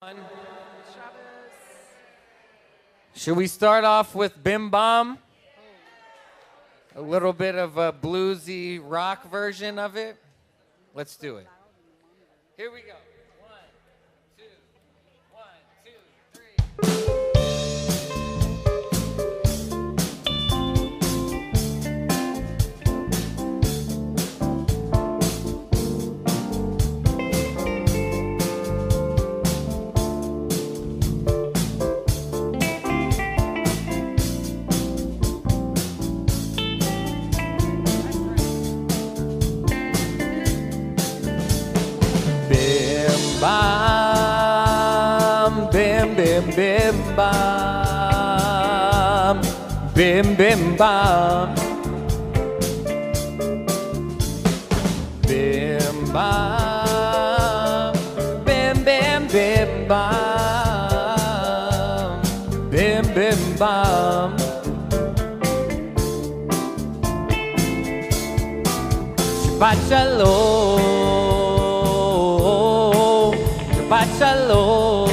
Shabbos. Should we start off with Bim Bam? A little bit of a bluesy rock version of it? Let's do it. Here we go. One, two, 1, 2, 3. Bam, bim, bim, bim, bam, bim, bim, bam, bim, bam, bim, bim, bim, bam, bim, bim, bam. Shabbat shalom. Shabbat shalom,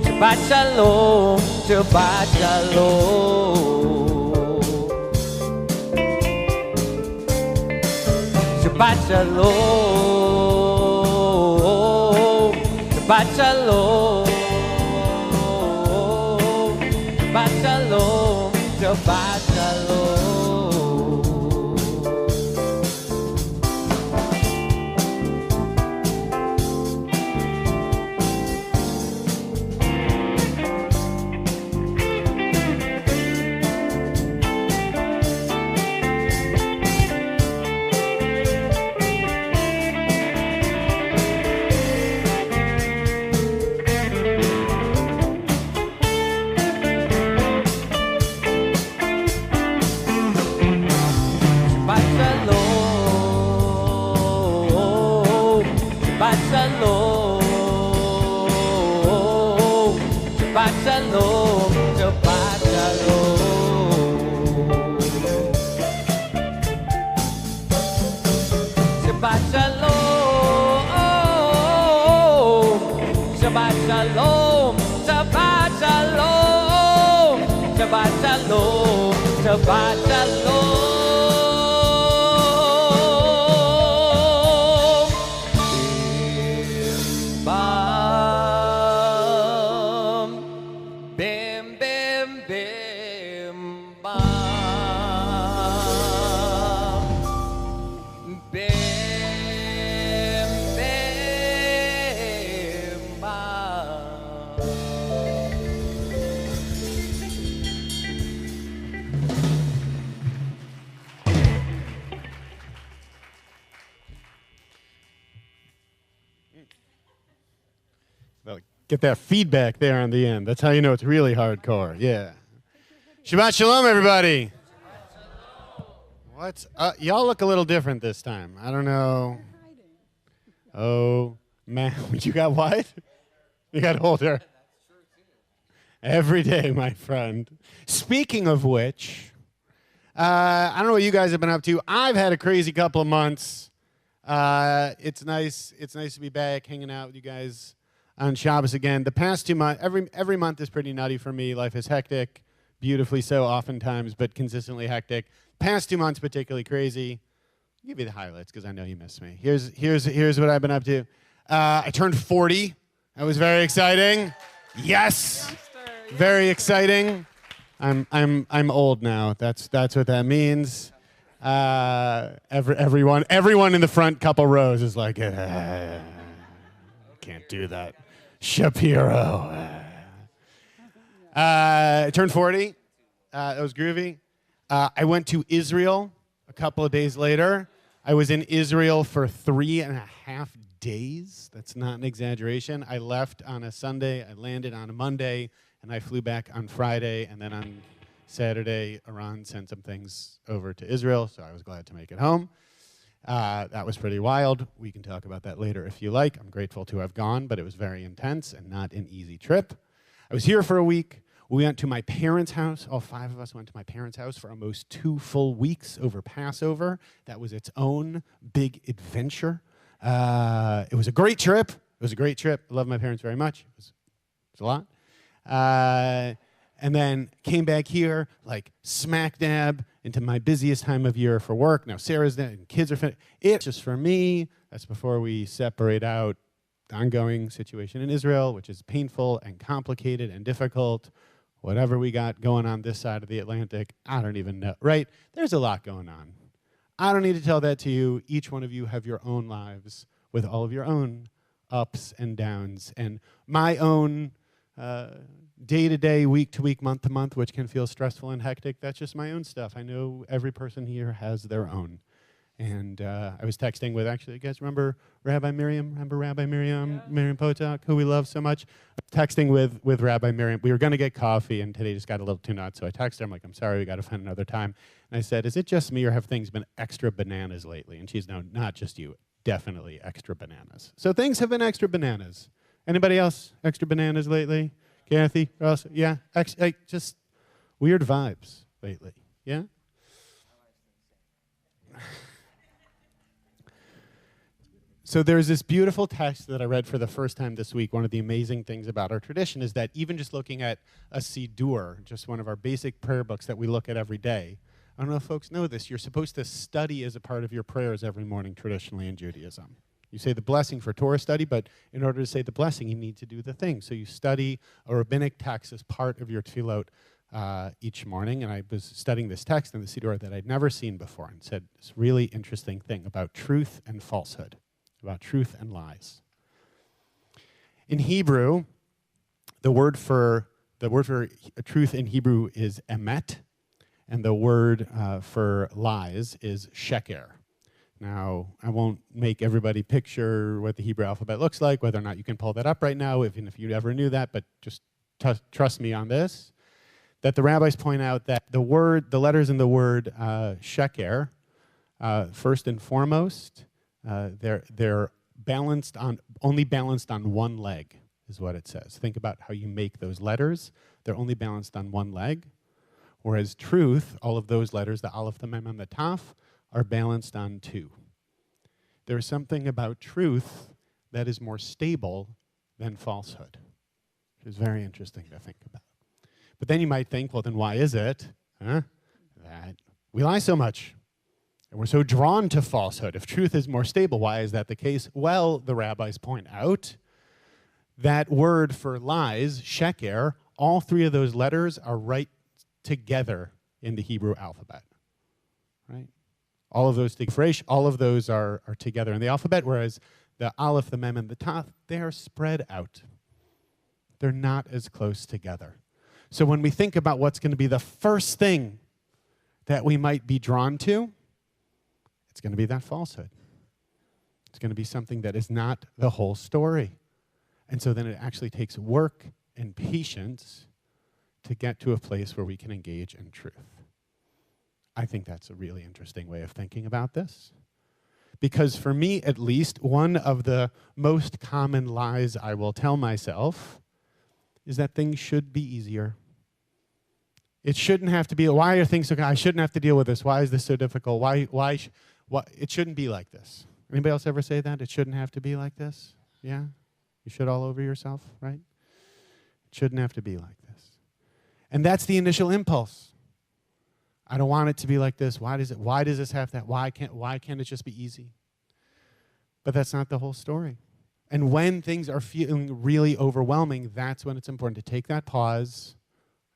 Shabbat shalom, Shabbat shalom. Shabbat shalom, Shabbat shalom, Shabbat shalom, Shabbat shalom. Shabbat shalom, Shabbat shalom, Shabbat shalom, Shabbat shalom. Bim bam, bim bim bim bam, bim. Get that feedback there on the end. That's how you know it's really hardcore. Yeah. Shabbat shalom, everybody. What? Y'all look a little different this time. I don't know. Oh, man. You got what? You got older. Every day, my friend. Speaking of which, I don't know what you guys have been up to. I've had a crazy couple of months. It's nice to be back hanging out with you guys on Shabbos again. The past 2 months, every month is pretty nutty for me. Life is hectic, beautifully so oftentimes, but consistently hectic. Past 2 months particularly crazy. I'll give you the highlights because I know you miss me. Here's what I've been up to. I turned 40. That was very exciting. Yes, very exciting. I'm old now. That's what that means. Everyone in the front couple rows is like, can't do that. Shapiro. I turned 40. That was groovy. I went to Israel a couple of days later. I was in Israel for 3.5 days. That's not an exaggeration. I left on a Sunday. I landed on a Monday, and I flew back on Friday. And then on Saturday, Iran sent some things over to Israel, so I was glad to make it home. That was pretty wild. We can talk about that later if you like. I'm grateful to have gone, but it was very intense and not an easy trip. I was here for a week. We went to my parents' house. All 5 of us went to my parents' house for almost 2 full weeks over Passover. That was its own big adventure. It was a great trip. It was a great trip. I love my parents very much. It was a lot. And then came back here, like smack dab into my busiest time of year for work. Now Sarah's there, and kids are finished. It's just for me. That's before we separate out the ongoing situation in Israel, which is painful and complicated and difficult. Whatever we got going on this side of the Atlantic, I don't even know, right? There's a lot going on. I don't need to tell that to you. Each one of you have your own lives with all of your own ups and downs. And my own day-to-day, week-to-week, month-to-month, which can feel stressful and hectic, that's just my own stuff. I know every person here has their own. And I was texting with, actually, you guys remember Rabbi Miriam? Remember Rabbi Miriam, yeah. Miriam Potok, who we love so much? Texting with Rabbi Miriam. We were going to get coffee, and today just got a little too nuts. So I texted her. I'm like, I'm sorry, we got to find another time. And I said, is it just me, or have things been extra bananas lately? And she's, no, not just you. Definitely extra bananas. So things have been extra bananas. Anybody else extra bananas lately? Kathy? Ross? Yeah? Just weird vibes lately. Yeah? So there's this beautiful text that I read for the first time this week. One of the amazing things about our tradition is that even just looking at a Siddur, just one of our basic prayer books that we look at every day, I don't know if folks know this, you're supposed to study as a part of your prayers every morning traditionally in Judaism. You say the blessing for Torah study, but in order to say the blessing, you need to do the thing. So you study a rabbinic text as part of your tefillot each morning, and I was studying this text in the Siddur that I'd never seen before, and said this really interesting thing about truth and falsehood, about truth and lies. In Hebrew, the word for truth in Hebrew is emet, and the word for lies is sheker. Now, I won't make everybody picture what the Hebrew alphabet looks like, whether or not you can pull that up right now, even if you ever knew that, but just trust me on this, that the rabbis point out that the letters in the word sheker, first and foremost, they're only balanced on one leg, is what it says. Think about how you make those letters. They're only balanced on one leg. Whereas truth, all of those letters, the aleph, the mem, and the taf, are balanced on two. There's something about truth that is more stable than falsehood, which is very interesting to think about. But then you might think, well, then why is it that we lie so much? And we're so drawn to falsehood. If truth is more stable, why is that the case? Well, the rabbis point out that word for lies, sheker, all three of those letters are right together in the Hebrew alphabet, right? All of those are together in the alphabet, whereas the aleph, the mem, and the taf, they are spread out. They're not as close together. So when we think about what's going to be the first thing that we might be drawn to, it's going to be that falsehood. It's going to be something that is not the whole story. And so then it actually takes work and patience to get to a place where we can engage in truth. I think that's a really interesting way of thinking about this. Because for me, at least, one of the most common lies I will tell myself is that things should be easier. It shouldn't have to be, why are things so, I shouldn't have to deal with this. Why is this so difficult? Why it shouldn't be like this. Anybody else ever say that? It shouldn't have to be like this? Yeah? You should all over yourself, right? It shouldn't have to be like this. And that's the initial impulse. I don't want it to be like this. Why does this have that? Why can't it just be easy? But that's not the whole story. And when things are feeling really overwhelming, that's when it's important to take that pause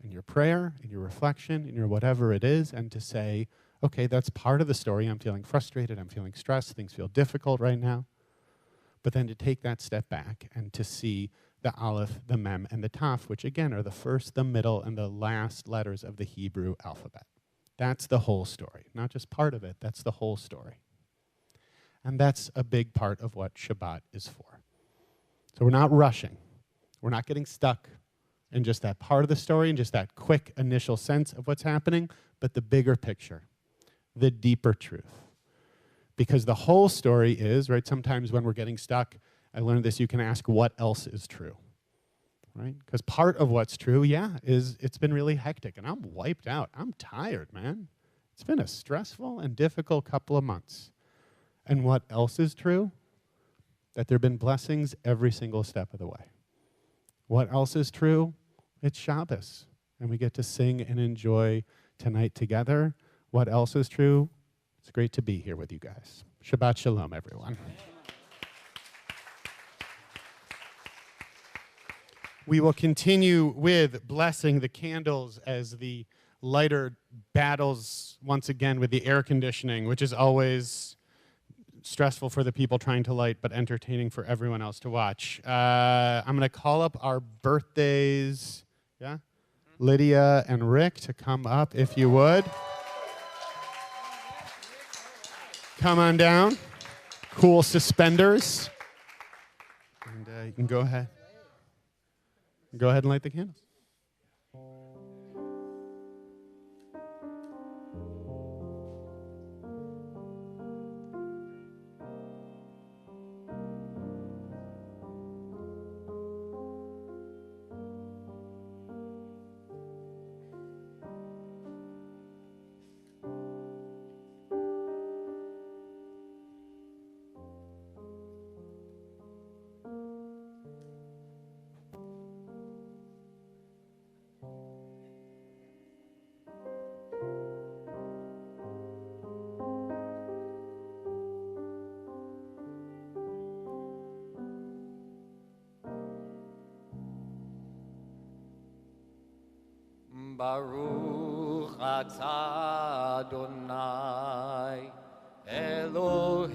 in your prayer, in your reflection, in your whatever it is, and to say, okay, that's part of the story. I'm feeling frustrated. I'm feeling stressed. Things feel difficult right now. But then to take that step back and to see the aleph, the mem, and the taf, which again are the first, the middle, and the last letters of the Hebrew alphabet. That's the whole story, not just part of it. That's the whole story. And that's a big part of what Shabbat is for. So we're not rushing. We're not getting stuck in just that part of the story and just that quick initial sense of what's happening, but the bigger picture, the deeper truth. Because the whole story is, right, sometimes when we're getting stuck, I learned this, you can ask what else is true, right? Because part of what's true, is it's been really hectic, and I'm wiped out. I'm tired, man. It's been a stressful and difficult couple of months. And what else is true? that there have been blessings every single step of the way. What else is true? It's Shabbos, and we get to sing and enjoy tonight together. What else is true? It's great to be here with you guys. Shabbat shalom, everyone. We will continue with blessing the candles as the lighter battles once again with the air conditioning, which is always stressful for the people trying to light, but entertaining for everyone else to watch. I'm going to call up our birthdays, Lydia and Rick, to come up, if you would. Come on down. Cool suspenders. And you can go ahead. Go ahead and light the candles. Baruch atah Adonai Eloheinu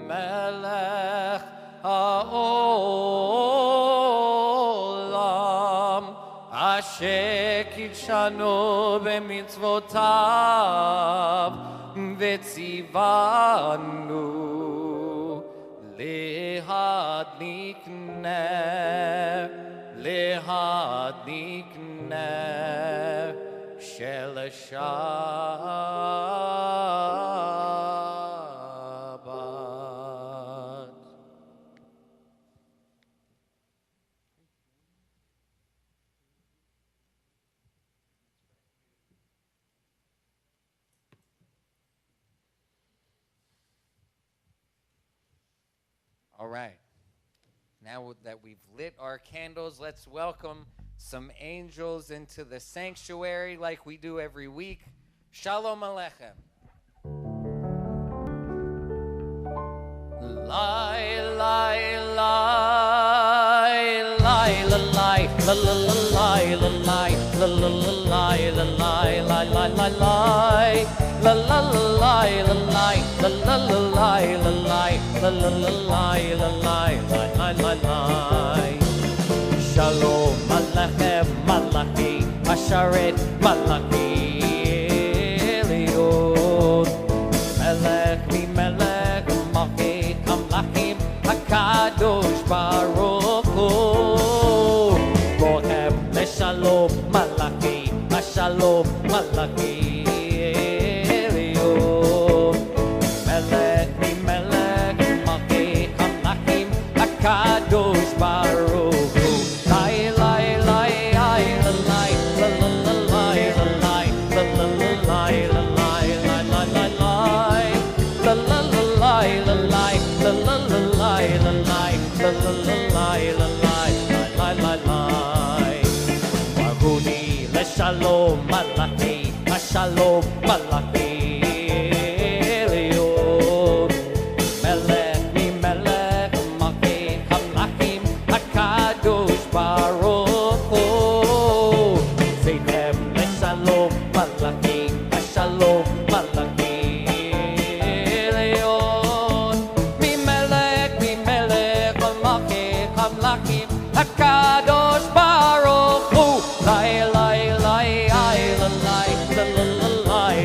melech haolam asher kitshanu b'mitzvotav v'tzivanu lehadlik ner shel Shabbat. All right. Now that we've lit our candles, let's welcome some angels into the sanctuary like we do every week. Shalom Aleichem. Lai, lai, lai, lai, lai, lai, la, la, la, lai, la, lai, la, la, la, lai, la, lai, lai, lai, lai, lai, la, la, la, lai, la, lai, la, la, la, lai, la, lai, la, la, la, lai, la, lai, lai, lai, lai. Shalom Aleichem Malachi Asharet Malachi Elion Melech mi Melech Malchi Amlachim HaKadosh Baruch Hu Rohem Leshalom Malachi Ashalom Malachi Elion Melech mi Melech Malchi Amlachim HaKadosh Baruch Shalom Malachi, Shalom Malachi, Elion, Melech mi Melech, Malchi Hamlachim, HaKadosh Baruch Hu, Zeichem leShalom Malachi, Shalom Malachi, Elion, mi Melech, Malchi Hamlachim, HaKadosh Baruch Hu, Lai, lai, lai, lai, lai,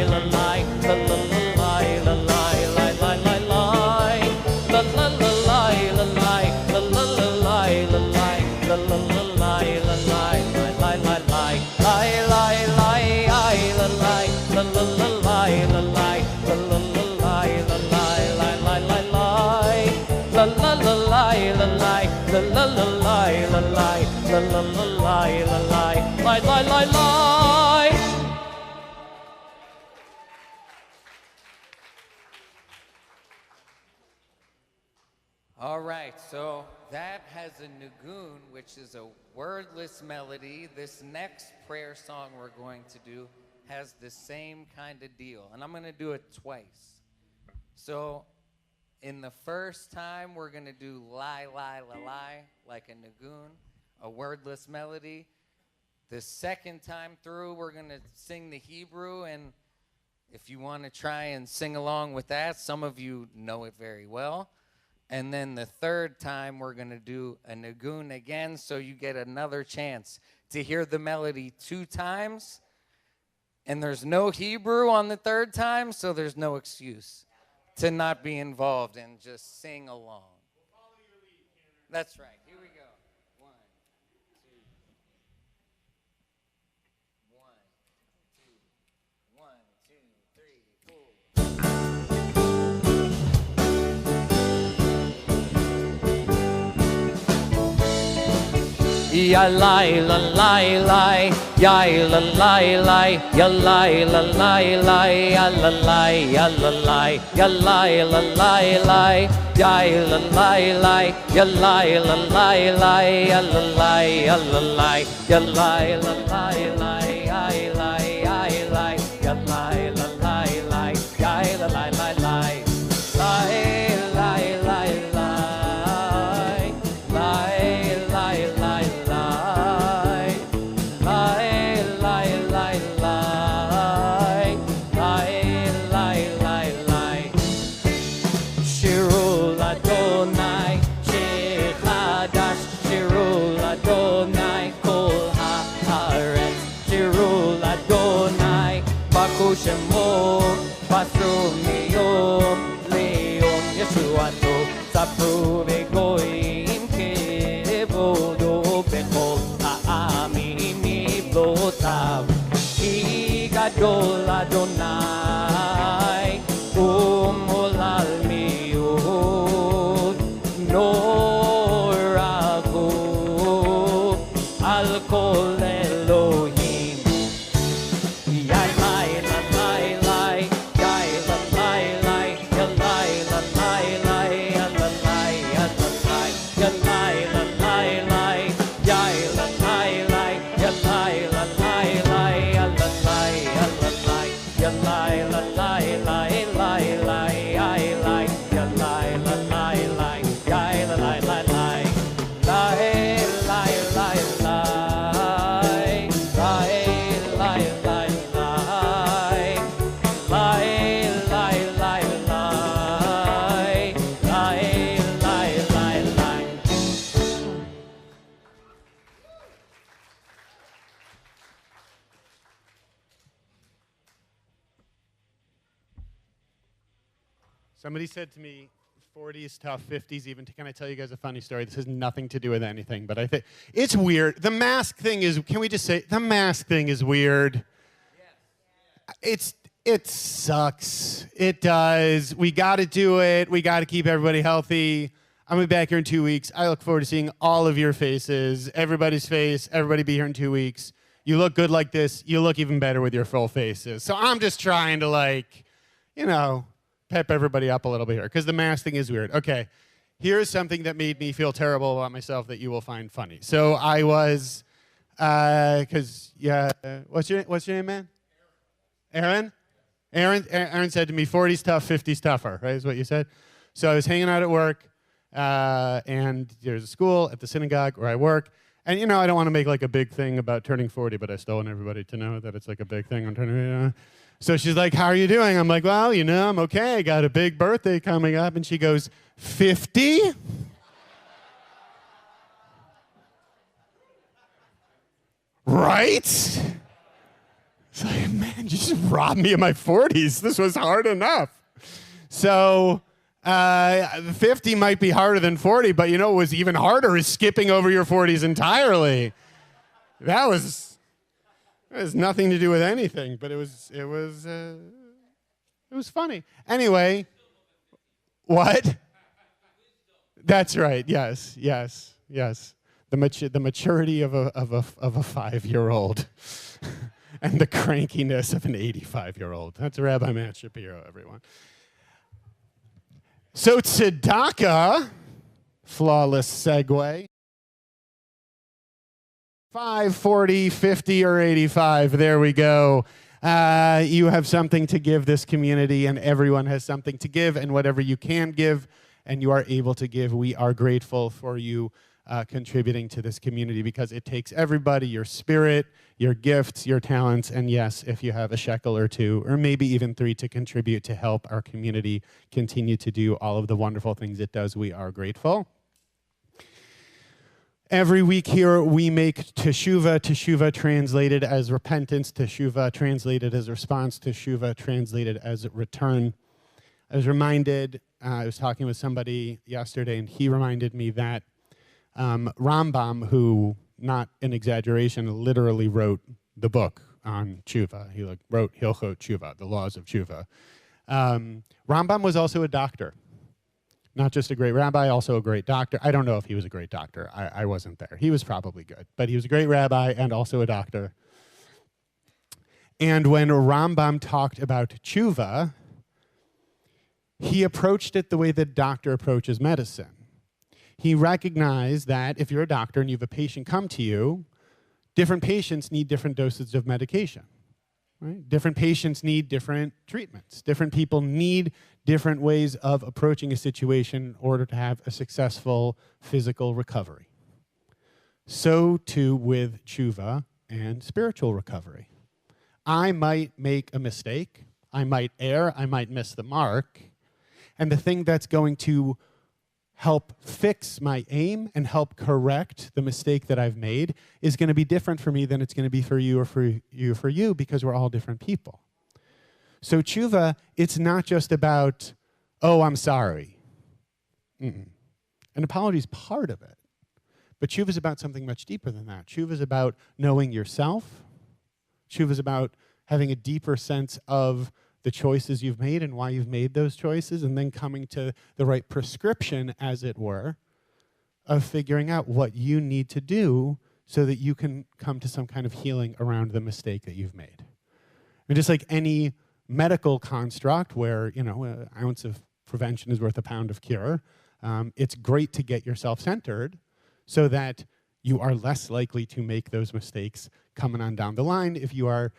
All right, so that has a nagun, which is a wordless melody. This next prayer song we're going to do has the same kind of deal, and I'm going to do it twice. So in the first time, we're going to do lie, lie, la, lie, like a nagun, a wordless melody. The second time through, we're going to sing the Hebrew, and if you want to try and sing along with that, some of you know it very well. And then the third time, we're going to do a nagun again, so you get another chance to hear the melody 2 times. And there's no Hebrew on the third time, so there's no excuse to not be involved and just sing along. We'll follow your lead, Cameron. That's right. Here we go. 1, 2, 1, 2, 3, 4. Ya lie la lie lie, ya la lie lie, ya lie la lie lie, ya la lie, ya la lie, ya lie la lie lie, ya la lie lie, ya lie la lie lie, ya la lie, ya la lie, ya lie la lie lie, I lie, ya lie la lie lie, ya la lie lie lie. Shemo paso miyom leom Yeshuato sapru vegoim kevodo bechol ha'amim mivlotav ki gadol Adonai umolal miud noragu al kol Elohim. Somebody said to me, 40 is tough, 50's even. Can I tell you guys a funny story? This has nothing to do with anything, but I think it's weird. The mask thing is, can we just say, the mask thing is weird. It sucks. It does. We got to do it. We got to keep everybody healthy. I'm going to be back here in 2 weeks. I look forward to seeing all of your faces, everybody's face, everybody be here in 2 weeks. You look good like this. You look even better with your full faces. So I'm just trying to, like, you know, pep everybody up a little bit here, because the mask thing is weird. Okay, here's something that made me feel terrible about myself that you will find funny. So I was, what's your name, man? Aaron? Aaron said to me, 40's tough, 50's tougher, right, is what you said? So I was hanging out at work, and there's a school at the synagogue where I work, and, you know, I don't want to make, like, a big thing about turning 40, but I still want everybody to know that it's, like, a big thing. I'm turning, So she's like, how are you doing? I'm like, well, you know, I'm okay. I got a big birthday coming up. And she goes, 50? Right? It's like, man, you just robbed me of my 40s. This was hard enough. So 50 might be harder than 40, but you know what was even harder is skipping over your 40s entirely. That has nothing to do with anything, but it was funny. Anyway, what? That's right. Yes. The maturity of a 5-year-old, and the crankiness of an 85-year-old. That's Rabbi Matt Shapiro, everyone. So tzedakah Flawless segue. 5, 40, 50, or 85. There we go. You have something to give this community, and everyone has something to give, and whatever you can give and you are able to give, we are grateful for you contributing to this community, because it takes everybody, your spirit, your gifts, your talents, and yes, if you have a shekel or two, or maybe even 3 to contribute to help our community continue to do all of the wonderful things it does, we are grateful. Every week here, we make teshuvah, teshuvah translated as repentance, teshuvah translated as response, teshuvah translated as return. I was reminded, I was talking with somebody yesterday, and he reminded me that Rambam, who, not an exaggeration, literally wrote the book on tshuva. He wrote Hilchot Tshuva, the laws of tshuva. Rambam was also a doctor. Not just a great rabbi, also a great doctor. I don't know if he was a great doctor. I wasn't there. He was probably good. But he was a great rabbi and also a doctor. And when Rambam talked about tshuva, he approached it the way the doctor approaches medicine. He recognized that if you're a doctor and you have a patient come to you, different patients need different doses of medication. Right? Different patients need different treatments. Different people need different ways of approaching a situation in order to have a successful physical recovery. So too with tshuva and spiritual recovery. I might make a mistake. I might err. I might miss the mark. And the thing that's going to help fix my aim and help correct the mistake that I've made is going to be different for me than it's going to be for you or for you, because we're all different people. So tshuva, it's not just about, oh, I'm sorry. An apology is part of it. But tshuva is about something much deeper than that. Tshuva is about knowing yourself. Tshuva is about having a deeper sense of the choices you've made and why you've made those choices, and then coming to the right prescription, as it were, of figuring out what you need to do so that you can come to some kind of healing around the mistake that you've made. And just like any medical construct where, an ounce of prevention is worth a pound of cure, it's great to get yourself centered so that you are less likely to make those mistakes coming on down the line if you are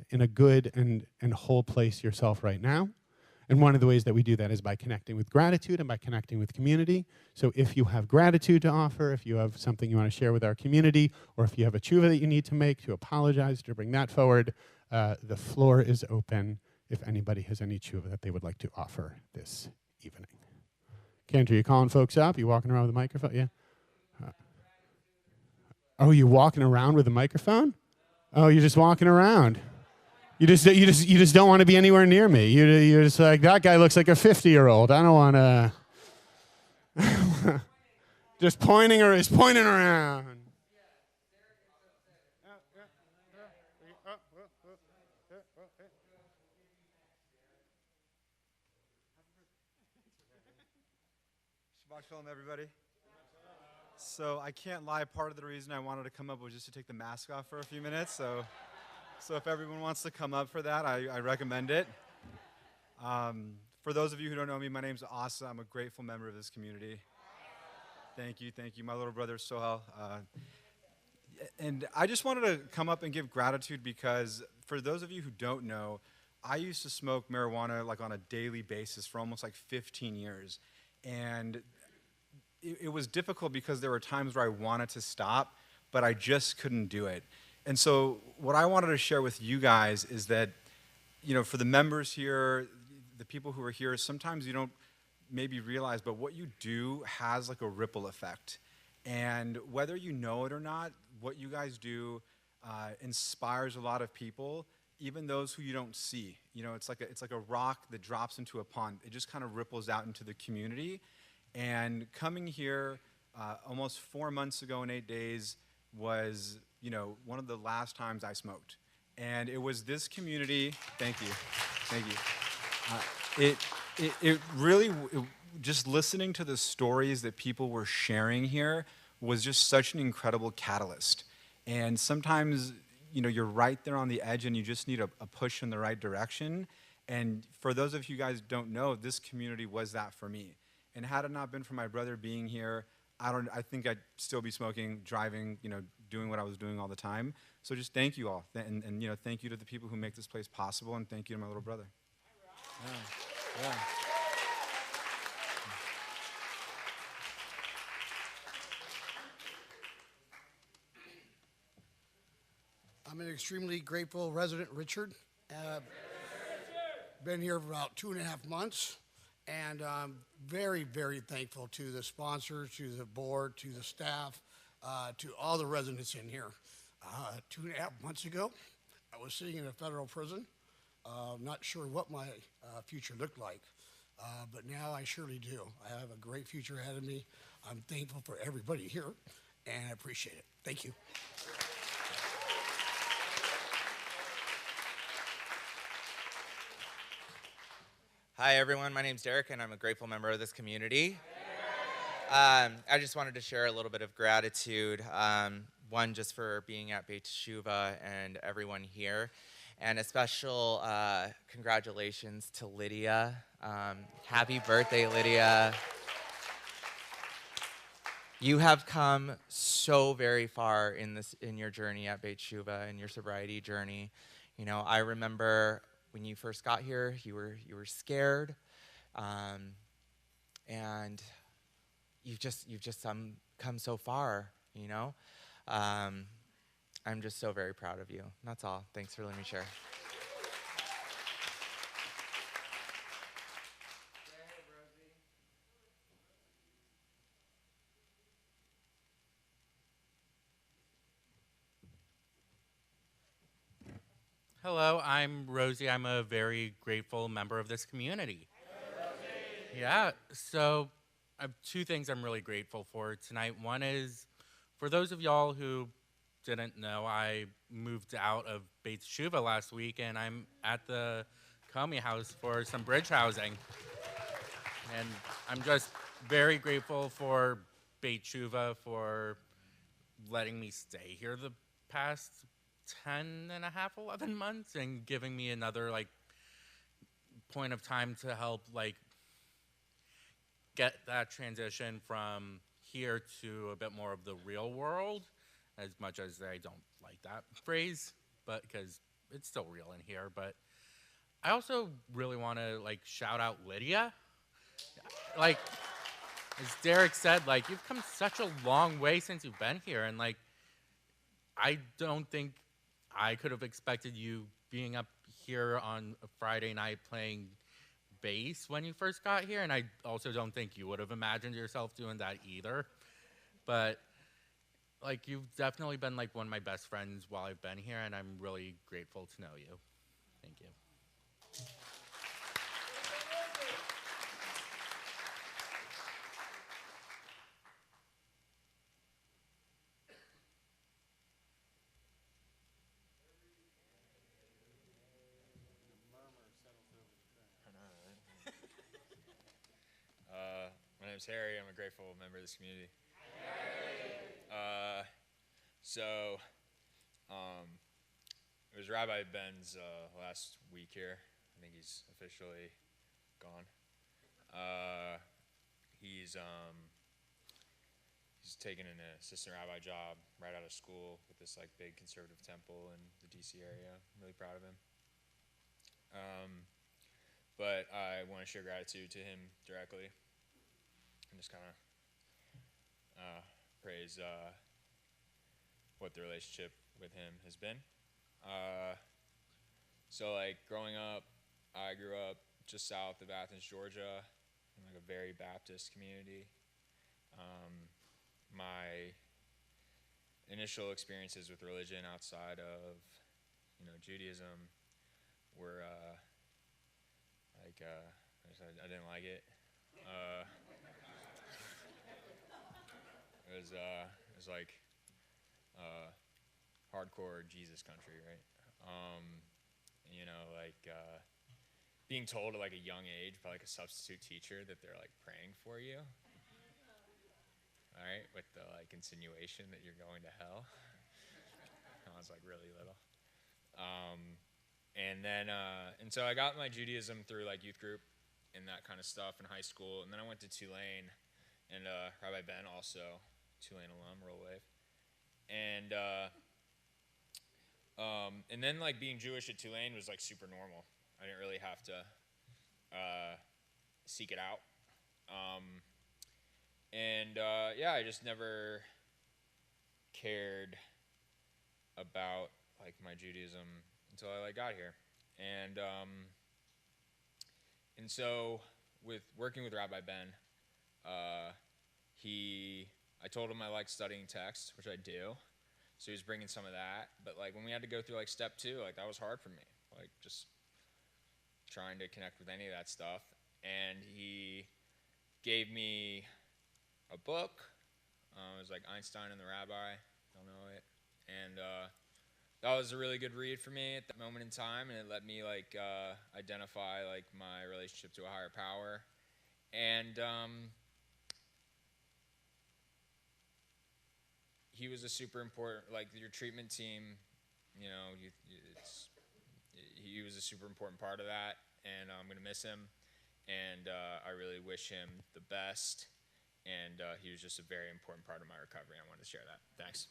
in a good and whole place yourself right now. And one of the ways that we do that is by connecting with gratitude and by connecting with community. So if you have gratitude to offer, if you have something you want to share with our community, or if you have a tshuva that you need to make, to apologize, to bring that forward, the floor is open if anybody has any tshuva that they would like to offer this evening. Kendra, you calling folks up? You walking around with a microphone? Yeah. Oh, you walking around with a microphone? Oh, you're just walking around. You just don't want to be anywhere near me. You're just like, that guy looks like a 50-year-old. I don't want to. Just pointing around. Shabbat shalom, everybody. So I can't lie, part of the reason I wanted to come up was just to take the mask off for a few minutes. So if everyone wants to come up for that, I recommend it. For those of you who don't know me, my name's Asa. I'm a grateful member of this community. Thank you. My little brother, Sohel. And I just wanted to come up and give gratitude because for those of you who don't know, I used to smoke marijuana like on a daily basis for almost like 15 years. And it was difficult because there were times where I wanted to stop, but I just couldn't do it. And so what I wanted to share with you guys is that, for the members here, the people who are here, sometimes you don't maybe realize, but what you do has like a ripple effect. And whether you know it or not, what you guys do inspires a lot of people, even those who you don't see. It's like a rock that drops into a pond. It just kind of ripples out into the community. And coming here almost 4 months ago in 8 days was, one of the last times I smoked. And it was this community, thank you. It really, just listening to the stories that people were sharing here was just such an incredible catalyst. And sometimes, you're right there on the edge and you just need a push in the right direction. And for those of you guys who don't know, this community was that for me. And had it not been for my brother being here, I think I'd still be smoking, driving, doing what I was doing all the time. So just thank you all. And thank you to the people who make this place possible, and thank you to my little brother. Yeah. Yeah. I'm an extremely grateful resident, Richard. Been here for about 2.5 months, and I'm very, very thankful to the sponsors, to the board, to the staff, to all the residents in here. 2.5 months ago, I was sitting in a federal prison, not sure what my future looked like, but now I surely do. I have a great future ahead of me. I'm thankful for everybody here, and I appreciate it. Thank you. Hi, everyone. My name's Derek, and I'm a grateful member of this community. I just wanted to share a little bit of gratitude, one, just for being at Beit Teshuva and everyone here, and a special congratulations to Lydia. Happy birthday, Lydia. You have come so very far in your journey at Beit Teshuva, in your sobriety journey. I remember when you first got here, you were scared, and you've just come so far. I'm just so very proud of you. That's all. Thanks for letting me share. Hello, I'm Rosie. I'm a very grateful member of this community. Yeah, so I have two things I'm really grateful for tonight. One is, for those of y'all who didn't know, I moved out of Beit Teshuva last week, and I'm at the Comey House for some bridge housing. And I'm just very grateful for Beit Teshuva for letting me stay here the past 10 and a half, 11 months, and giving me another point of time to help get that transition from here to a bit more of the real world, as much as I don't like that phrase, but because it's still real in here. But I also really want to shout out Lydia. As Derek said, you've come such a long way since you've been here, and I don't think I could have expected you being up here on a Friday night playing bass when you first got here, and I also don't think you would have imagined yourself doing that either. But you've definitely been one of my best friends while I've been here, and I'm really grateful to know you. Thank you. My name's Harry. I'm a grateful member of this community. It was Rabbi Ben's last week here. I think he's officially gone. He's taken an assistant rabbi job right out of school with this big conservative temple in the DC area. I'm really proud of him. But I want to share gratitude to him directly and just kind of praise what the relationship with him has been. Growing up, I grew up just south of Athens, Georgia, in a very Baptist community. My initial experiences with religion outside of, Judaism were I didn't like it. It was hardcore Jesus country, right? Being told at a young age by a substitute teacher that they're praying for you, all right, with the insinuation that you're going to hell. I was really little. And so I got my Judaism through youth group, and that kind of stuff in high school. And then I went to Tulane, and Rabbi Ben also, Tulane alum, roll wave. And then like being Jewish at Tulane was like super normal. I didn't really have to seek it out. Yeah, I just never cared about like my Judaism until I like got here. And so with working with Rabbi Ben, I told him I liked studying text, which I do. So he was bringing some of that. But like when we had to go through like step 2, like that was hard for me. Like just trying to connect with any of that stuff. And he gave me a book. It was like Einstein and the Rabbi. Don't know it. And that was a really good read for me at that moment in time, and it let me like identify like my relationship to a higher power. And he was a super important, like your treatment team, you know, he was a super important part of that, and I'm gonna miss him, and I really wish him the best, and he was just a very important part of my recovery. I wanted to share that. Thanks.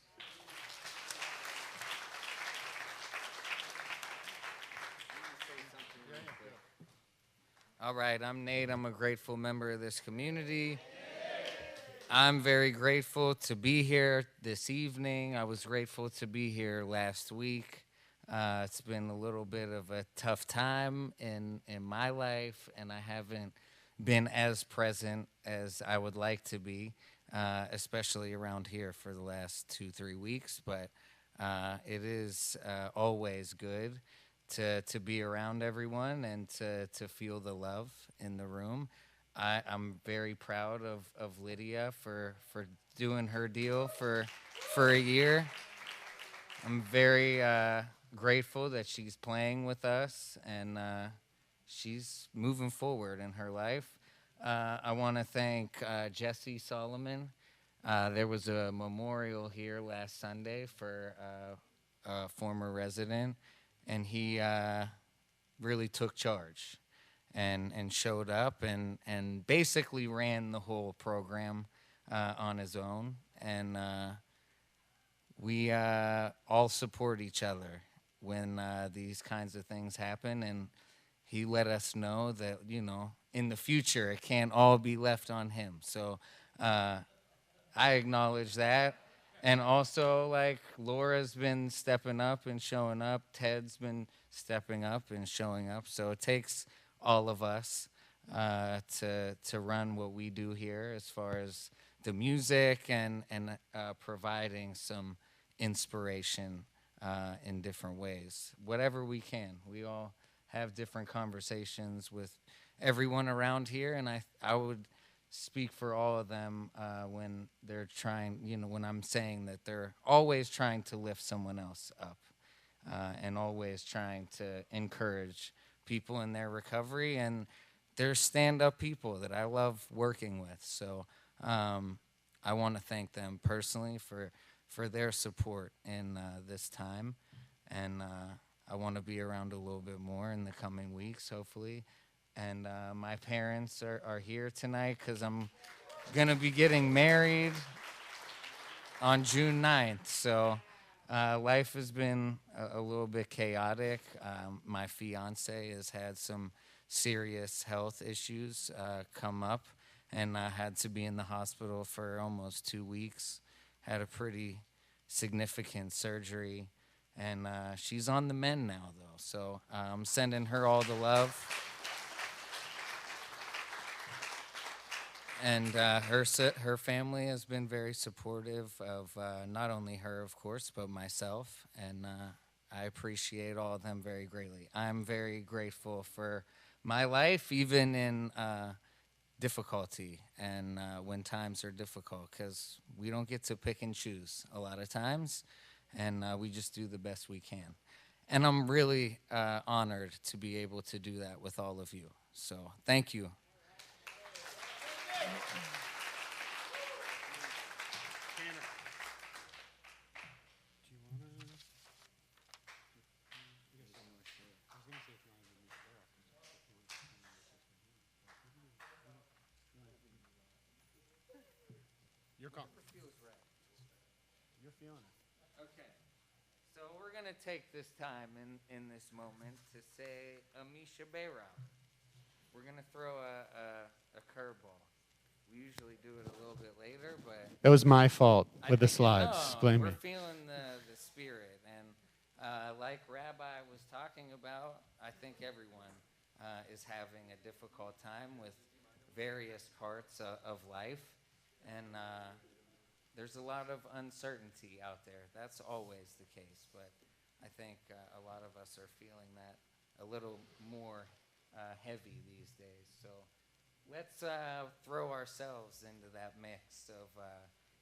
All right, I'm Nate. I'm a grateful member of this community. I'm very grateful to be here this evening. I was grateful to be here last week. It's been a little bit of a tough time in my life, and I haven't been as present as I would like to be, especially around here for the last 2-3 weeks. But it is always good to be around everyone and to feel the love in the room. I'm very proud of Lydia for doing her deal for a year. I'm very grateful that she's playing with us and she's moving forward in her life. I want to thank Jesse Solomon. There was a memorial here last Sunday for a former resident, and he really took charge and showed up and basically ran the whole program on his own. And we all support each other when these kinds of things happen. And he let us know that, you know, in the future, it can't all be left on him. So I acknowledge that. And also, like, Laura's been stepping up and showing up. Ted's been stepping up and showing up. So it takes all of us to run what we do here as far as the music and providing some inspiration in different ways. Whatever we can. We all have different conversations with everyone around here, and I would speak for all of them when they're trying, you know, when I'm saying that they're always trying to lift someone else up and always trying to encourage people in their recovery, and they're stand-up people that I love working with. So I want to thank them personally for their support in this time, and I want to be around a little bit more in the coming weeks, hopefully. And my parents are here tonight because I'm going to be getting married on June 9th. So life has been a little bit chaotic. My fiance has had some serious health issues come up, and I had to be in the hospital for almost 2 weeks. Had a pretty significant surgery, and she's on the mend now, though. So I'm sending her all the love. And her family has been very supportive of not only her, of course, but myself. And I appreciate all of them very greatly. I'm very grateful for my life, even in difficulty and when times are difficult, because we don't get to pick and choose a lot of times, and we just do the best we can. And I'm really honored to be able to do that with all of you. So thank you. You're calm. Feels right. You're feeling it. Okay. So we're going to take this time in this moment to say Amisha Beira. We're going to throw a curveball. We usually do it a little bit later, but That was my fault I with the think- slides. no, Blame we're me. feeling the spirit. And like Rabbi was talking about, I think everyone is having a difficult time with various parts of life. And there's a lot of uncertainty out there. That's always the case. But I think a lot of us are feeling that a little more heavy these days. So let's throw ourselves into that mix of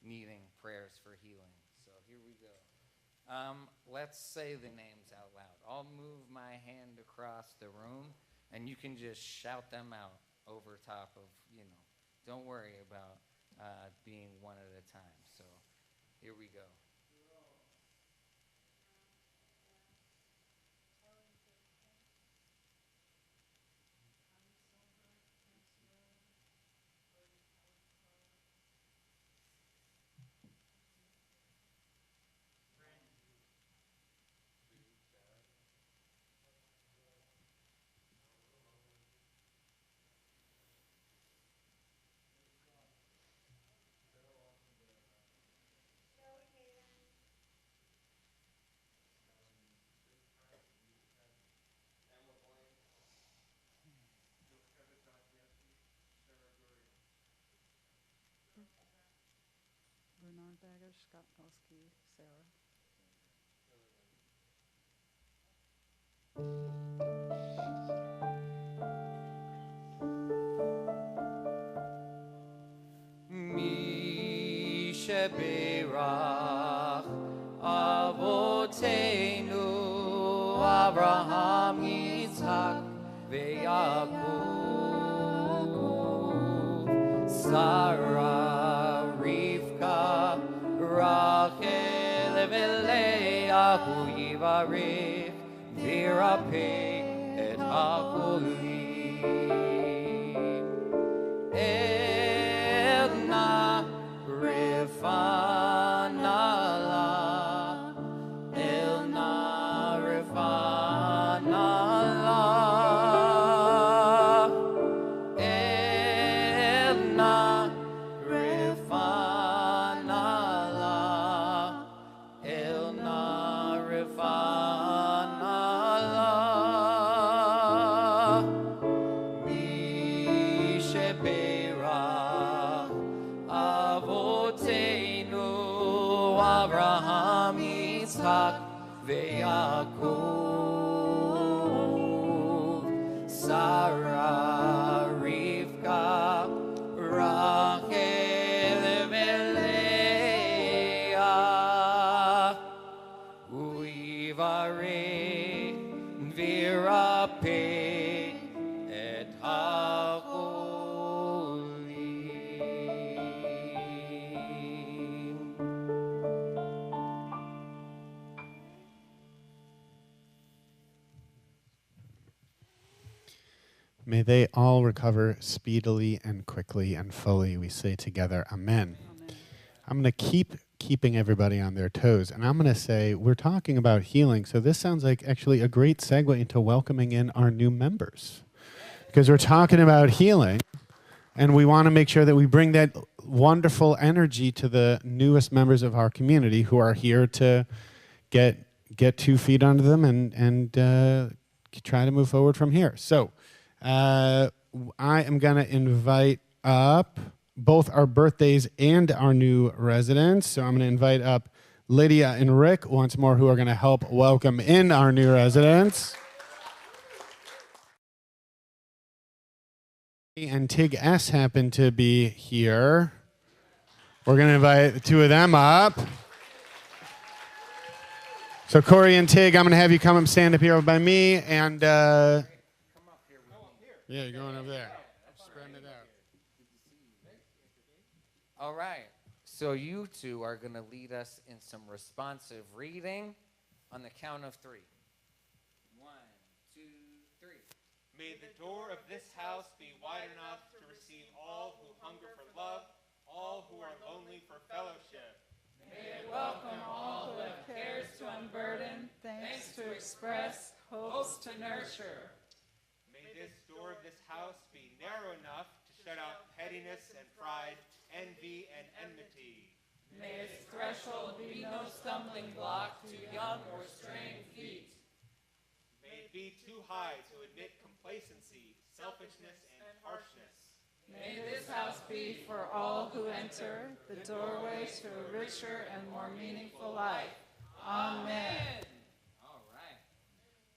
needing prayers for healing. So here we go. Let's say the names out loud. I'll move my hand across the room, and you can just shout them out over top of, don't worry about being one at a time. So here we go. Bernard Bagger, Scott Noski, Sarah. Misha Berach Avotenu Abraham Yitzhak Ve'Yakov Sarah Rivka Rachel Veleahu Yivarech Virapeh et Hakolim Elna Rifanala Elna Rifanala Elna Rifanala Elna Rifanala Misheberach Avotenu Abraham Yitzhak Ve'Yakov Sarah Rivka Rachel Veleah Uivareh Virapeh et Hakolim. May they all recover speedily and quickly and fully. We say together, Amen. Amen. I'm going to keeping everybody on their toes. And I'm going to say, we're talking about healing. So this sounds like actually a great segue into welcoming in our new members. Because we're talking about healing. And we want to make sure that we bring that wonderful energy to the newest members of our community who are here to get 2 feet under them and try to move forward from here. So I am going to invite up both our birthdays and our new residents. So I'm going to invite up Lydia and Rick once more, who are going to help welcome in our new residents. And Tig S happen to be here. We're going to invite the 2 of them up. So Corey and Tig, I'm going to have you come and stand up here by me. And yeah, you're going over there. Spreading it out. All right. So you two are going to lead us in some responsive reading on the count of 3. 1, 2, 3. May the door of this house be wide enough to receive all who hunger for love, all who are lonely for souls to nurture. May this door of this house be narrow enough to shut out pettiness and pride, envy and enmity. May its threshold be no stumbling block to young or straying feet. May it be too high to admit complacency, selfishness, and harshness. May this house be for all who enter the doorway to a richer and more meaningful life. Amen. All right.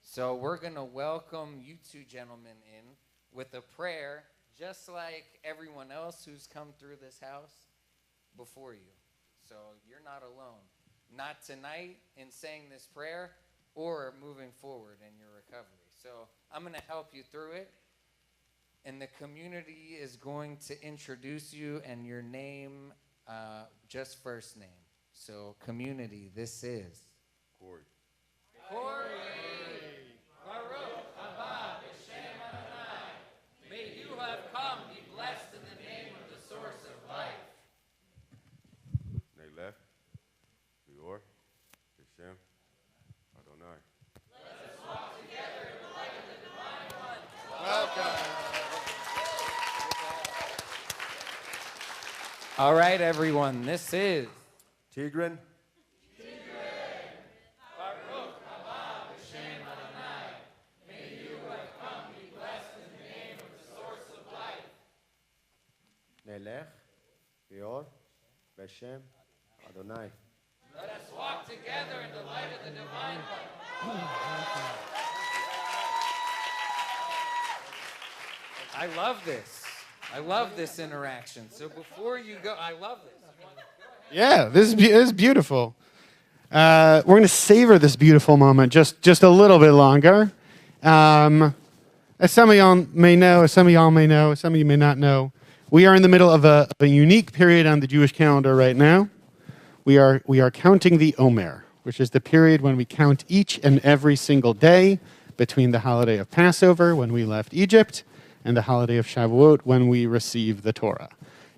So we're going to welcome you two gentlemen in with a prayer, just like everyone else who's come through this house before you. So you're not alone. Not tonight in saying this prayer or moving forward in your recovery. So I'm going to help you through it. And the community is going to introduce you and your name, just first name. So community, this is Corey. Corey. Baruch haba b'shem Adonai. May you have come, be blessed in the name of the source of life. Nelech, Lior, Hashem, Adonai. Let us walk together in the light of the divine one. Welcome. All right, everyone, this is Tigran. Baruch haba b'shem Adonai. May you have come, be blessed in the name of the source of life. Nelech, Lior, Hashem, Adonai. Let us walk together in the light of the divine one. I love this. I love this interaction. So before you go, I love this. Yeah, this is beautiful. We're going to savor this beautiful moment just a little bit longer. As some of y'all may know, some of you may not know, we are in the middle of a unique period on the Jewish calendar right now. We are counting the Omer, which is the period when we count each and every single day between the holiday of Passover, when we left Egypt, and the holiday of Shavuot, when we receive the Torah.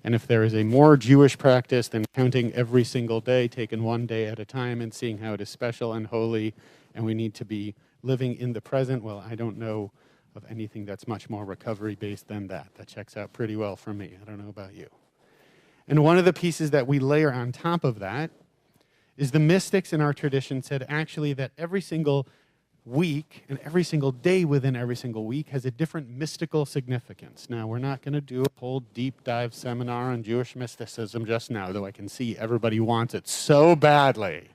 And if there is a more Jewish practice than counting every single day, taken one day at a time and seeing how it is special and holy, and we need to be living in the present, well, I don't know of anything that's much more recovery-based than that. That checks out pretty well for me. I don't know about you. And one of the pieces that we layer on top of that is the mystics in our tradition said actually that every single week and every single day within every single week has a different mystical significance. Now, we're not going to do a whole deep dive seminar on Jewish mysticism just now, though I can see everybody wants it so badly.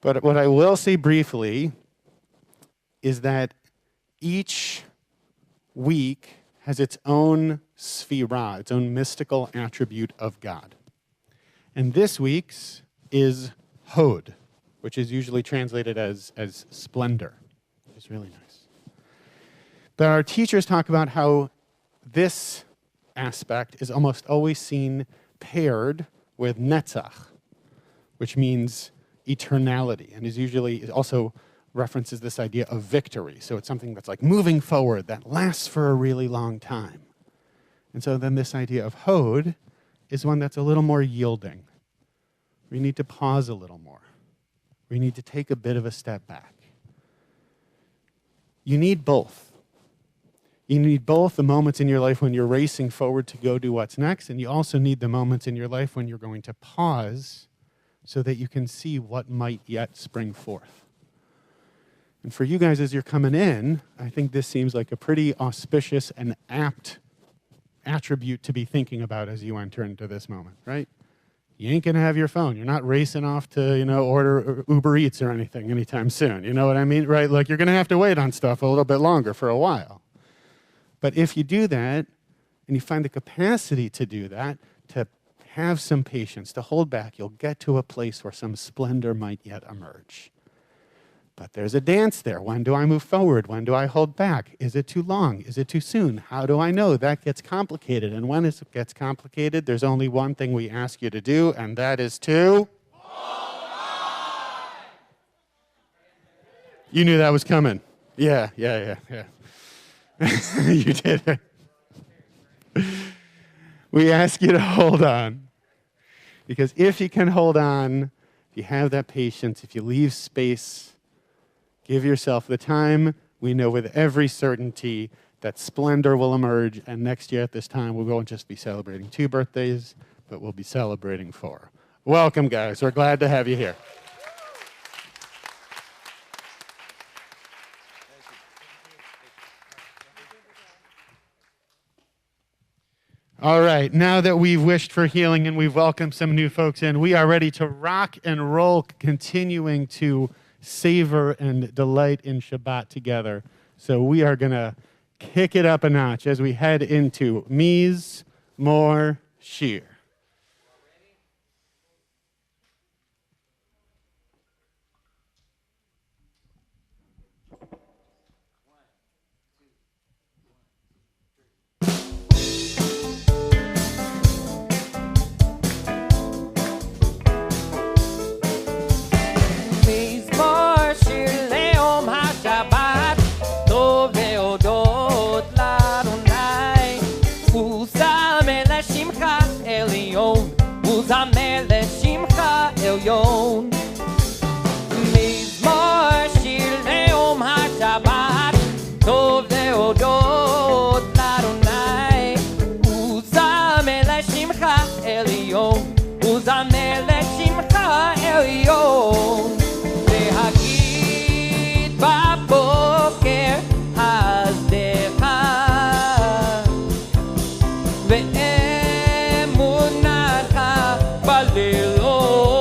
But what I will say briefly is that each week has its own sphira, its own mystical attribute of God. And this week's is Hod, which is usually translated as splendor. It's really nice. But our teachers talk about how this aspect is almost always seen paired with netzach, which means eternality, and is usually it also references this idea of victory. So it's something that's like moving forward, that lasts for a really long time. And so then this idea of Hod is one that's a little more yielding. We need to pause a little more. We need to take a bit of a step back. You need both. You need both the moments in your life when you're racing forward to go do what's next, and you also need the moments in your life when you're going to pause so that you can see what might yet spring forth. And for you guys as you're coming in, I think this seems like a pretty auspicious and apt attribute to be thinking about as you enter into this moment, right? You ain't going to have your phone. You're not racing off to, order Uber Eats or anything anytime soon. You know what I mean? Right? Like, you're going to have to wait on stuff a little bit longer for a while. But if you do that, and you find the capacity to do that, to have some patience, to hold back, you'll get to a place where some splendor might yet emerge. But there's a dance there. When do I move forward? When do I hold back? Is it too long? Is it too soon? How do I know? That gets complicated. And when it gets complicated, there's only one thing we ask you to do, and that is to... hold on! You knew that was coming. Yeah. You did it. We ask you to hold on. Because if you can hold on, if you have that patience, if you leave space, Give yourself the time. We know with every certainty that splendor will emerge, and next year at this time, we won't just be celebrating 2 birthdays, but we'll be celebrating 4. Welcome, guys. We're glad to have you here. All right, now that we've wished for healing and we've welcomed some new folks in, we are ready to rock and roll, continuing to savor and delight in Shabbat together. So we are going to kick it up a notch as we head into Miz Mor Shir. עליון מזמור שיר ליום השבת טוב להודות לאדוני וזמר לשמך עליון וזמר לשמך עליון להגיד בבוקר עזדך ואמונתך בלילות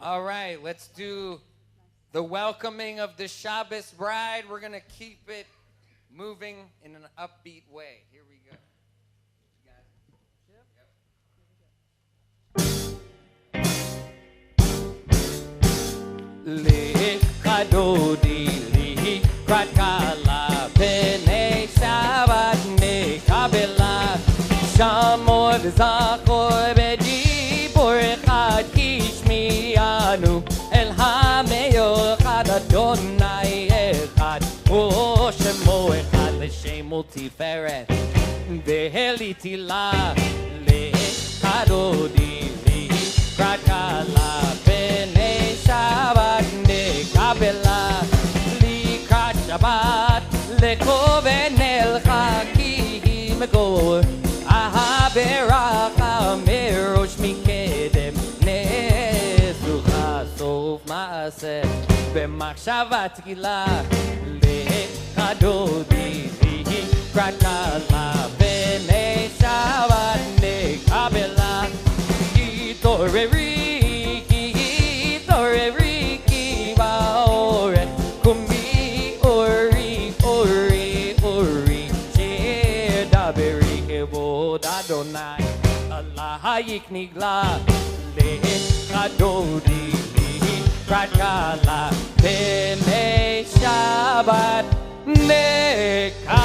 All right, let's do the welcoming of the Shabbos bride. We're going to keep it moving in an upbeat way. Here we go. Dodi li krakala pene Shabbat ne kabela shamor zachor bedibor echad kishmianu el hameyochad Adonai echad o shemo echad l'shemo tiferet veheliti la lekadodi li krakala pene Shabbat kabela likrat Shabbat lekoven el chaki megor ahaberacha merosh mikedem nesucha sof maaseh b'machshava tchila lekadodi likrat kala b'nei Shabbat nekabela yitoreri Kumi ori ori ori Matik nigla Lechadodi Prakala Pene Shabbat Nekabela.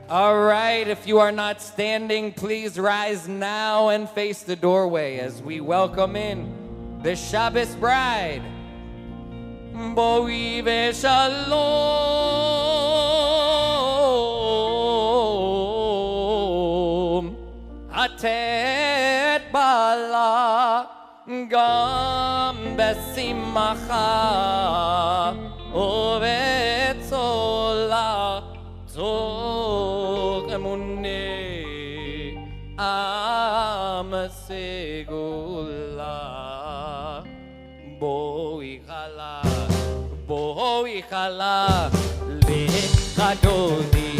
All right, if you are not standing, please rise now and face the doorway as we welcome in the Shabbos bride. Boi v'shalom Atet bala Gam b'simcha Uvetzola Tzog emunei Am segula Boi chala Lechadodi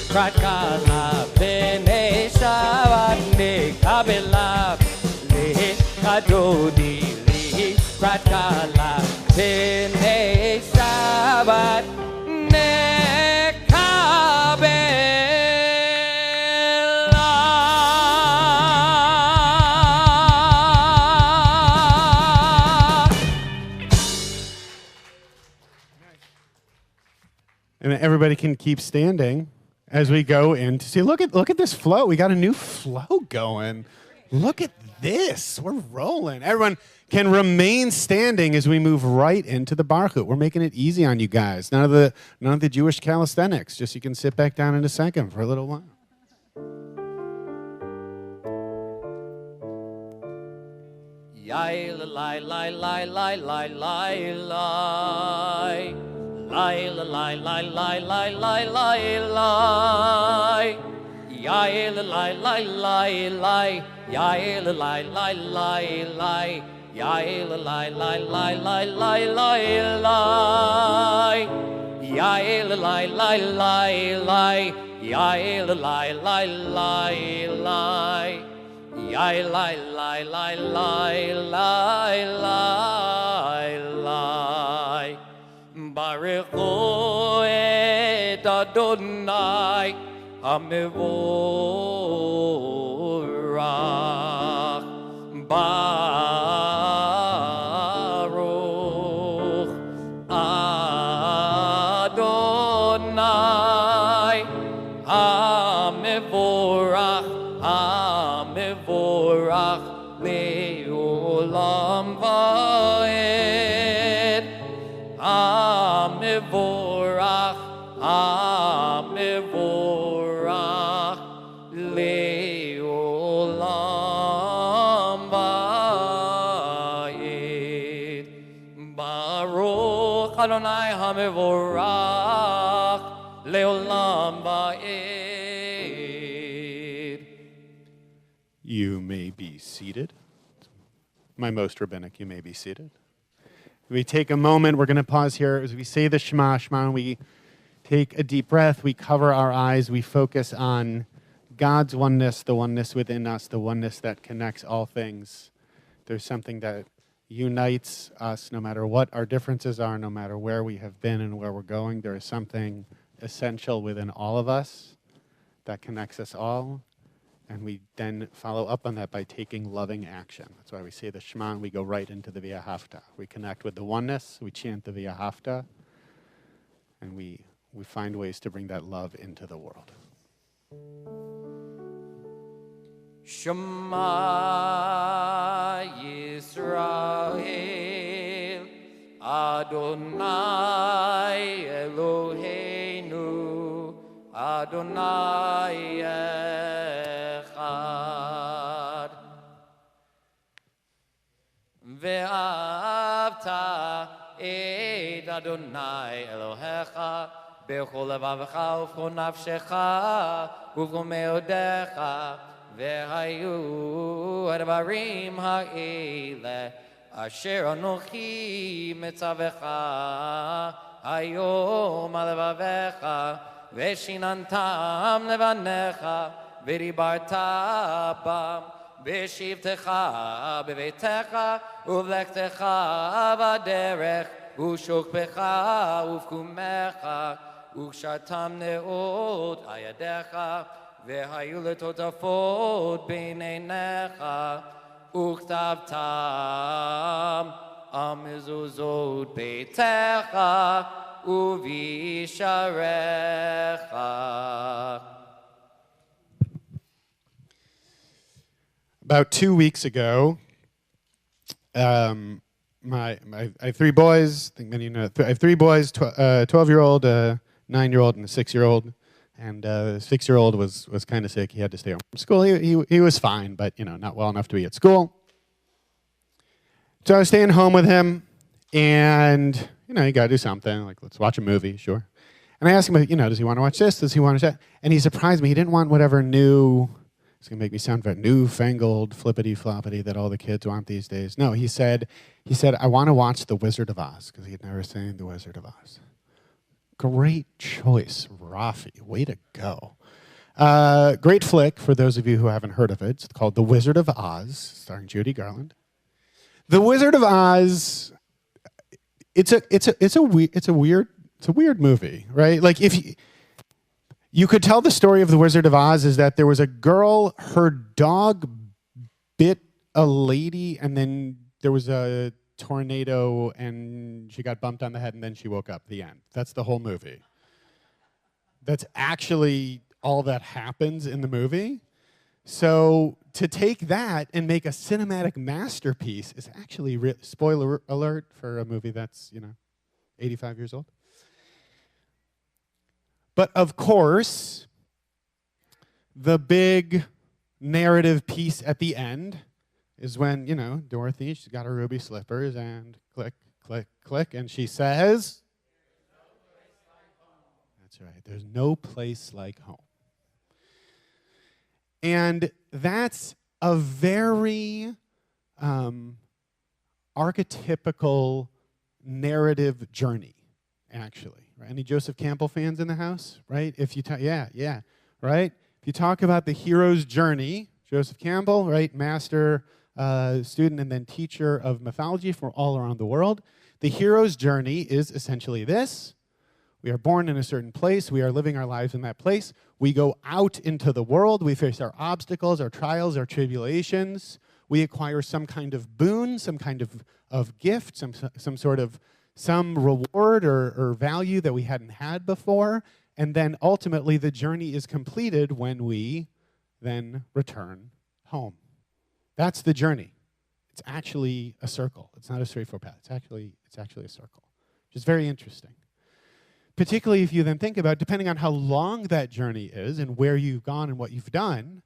Prakala Pene Shabbat Nekabela Lechadodi Prakala Pene Shabbat And everybody can keep standing as we go in to see. Look at this flow. We got a new flow going. Look at this. We're rolling. Everyone can remain standing as we move right into the Barchut. We're making it easy on you guys. None of the Jewish calisthenics. Just you can sit back down in a second for a little while. Yai lai lai lai lai lai lai lai. Lai lai lai lai lai lai lai lai. Yai lai lai lai lai. Yai lai lai lai lai. Yai lai lai lai lai lai lai lai. Yai lai lai lai lai. Yai lai lai lai lai. Yai lai lai lai lai lai lai lai. Baruch Hu et Adonai HaMevorach. Baruch Adonai HaMevorach. HaMevorach le'olam va'ed. HaMevorach, HaMevorach le'olam va'ed. Baruch Adonai HaMevorach le'olam va'ed. You may be seated. My most rabbinic, you may be seated. We take a moment. We're going to pause here as we say the Shema, and we take a deep breath. We cover our eyes. We focus on God's oneness, the oneness within us, the oneness that connects all things. There's something that unites us no matter what our differences are, no matter where we have been and where we're going. There is something essential within all of us that connects us all. And we then follow up on that by taking loving action. That's why we say the Shema and we go right into the V'ahavta. We connect with the oneness, we chant the V'ahavta, and we find ways to bring that love into the world. Shema Yisrael Adonai Eloheinu Adonai Echad Ve'avta et Adonai Elohecha B'chol levavecha u'b'chol nafshecha u'b'chol me'odecha Ve'hayu advarim ha'ele asher anochi mitzavecha hayom alevavecha ve'shinantam levanecha ve'dibarta bam ve'shivtecha beveitecha u'vlektecha b'derech u'shokpecha u'vkumecha וקשתם נאות הידיך, והיו לטוטפות בין עיניך, וכתבתם על מזוזות ביתך ובישעריך. About 2 weeks ago, I have 3 boys. I think many of you know. I have 3 boys: 12-year-old, a 9-year-old, and a 6-year-old. And the 6-year-old was kind of sick. He had to stay home from school. He was fine, but not well enough to be at school. So I was staying home with him, and you got to do something. Like, let's watch a movie, sure. And I asked him, does he want to watch this? Does he want to watch that? And he surprised me. He didn't want whatever new. It's going to make me sound very newfangled, flippity-floppity that all the kids want these days. No, he said, I want to watch The Wizard of Oz, because he had never seen The Wizard of Oz. Great choice, Rafi. Way to go. Great flick, for those of you who haven't heard of it. It's called The Wizard of Oz, starring Judy Garland. The Wizard of Oz, it's a weird movie, right? Like, if you could tell the story of The Wizard of Oz is that there was a girl, her dog bit a lady, and then there was a tornado, and she got bumped on the head, and then she woke up. The end. That's the whole movie. That's actually all that happens in the movie. So to take that and make a cinematic masterpiece is actually, spoiler alert for a movie that's, 85 years old. But of course, the big narrative piece at the end is when, Dorothy, she's got her ruby slippers, and click, click, click, and she says, that's right, there's no place like home. And that's a very archetypical narrative journey, actually. Right? Any Joseph Campbell fans in the house, right? If you right? If you talk about the hero's journey, Joseph Campbell, right, master, student, and then teacher of mythology for all around the world, the hero's journey is essentially this. We are born in a certain place. We are living our lives in that place. We go out into the world. We face our obstacles, our trials, our tribulations. We acquire some kind of boon, some kind of gift, some reward or value that we hadn't had before. And then ultimately the journey is completed when we then return home. That's the journey. It's actually a circle. It's not a straightforward path. It's actually a circle, which is very interesting. Particularly if you then think about, depending on how long that journey is and where you've gone and what you've done,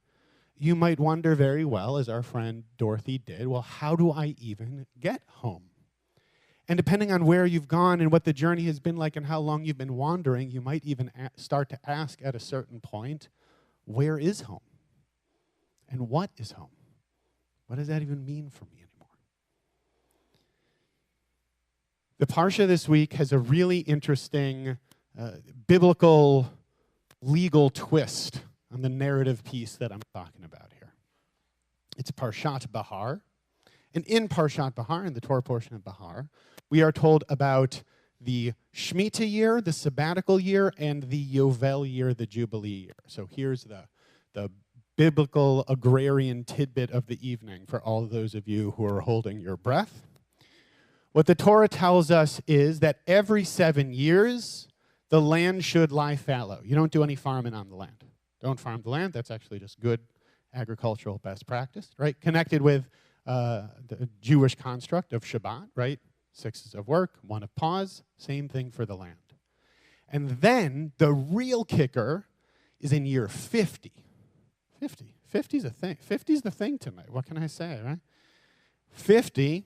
you might wonder very well, as our friend Dorothy did, well, how do I even get home? And depending on where you've gone and what the journey has been like and how long you've been wandering, you might even start to ask at a certain point, where is home? And what is home? What does that even mean for me anymore? The Parsha this week has a really interesting biblical legal twist on the narrative piece that I'm talking about here. It's Parshat Bahar. And in Parshat Bahar, in the Torah portion of Bahar, we are told about the Shemitah year, the sabbatical year, and the Yovel year, the Jubilee year. So here's the biblical agrarian tidbit of the evening for all of those of you who are holding your breath. What the Torah tells us is that every 7 years, the land should lie fallow. You don't do any farming on the land. Don't farm the land. That's actually just good agricultural best practice, right? Connected with the Jewish construct of Shabbat, right? 6 is of work, 1 of pause. Same thing for the land. And then the real kicker is in year 50. 50 is a thing. 50 is the thing tonight. What can I say, right? 50.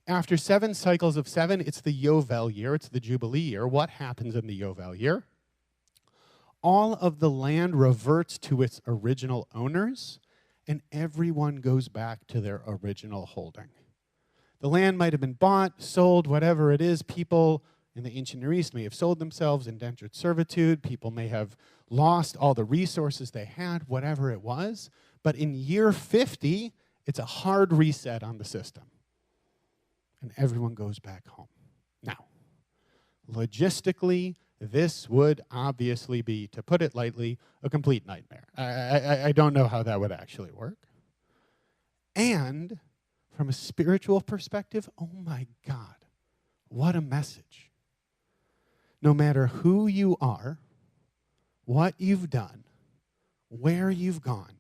After 7 cycles of 7, it's the Yovel year, it's the Jubilee year. What happens in the Yovel year? All of the land reverts to its original owners, and everyone goes back to their original holding. The land might have been bought, sold, whatever it is. People in the ancient Near East may have sold themselves, indentured servitude. People may have lost all the resources they had, whatever it was. But in year 50, it's a hard reset on the system. And everyone goes back home. Now, logistically, this would obviously be, to put it lightly, a complete nightmare. I don't know how that would actually work. And from a spiritual perspective, oh my God, what a message. No matter who you are, what you've done, where you've gone,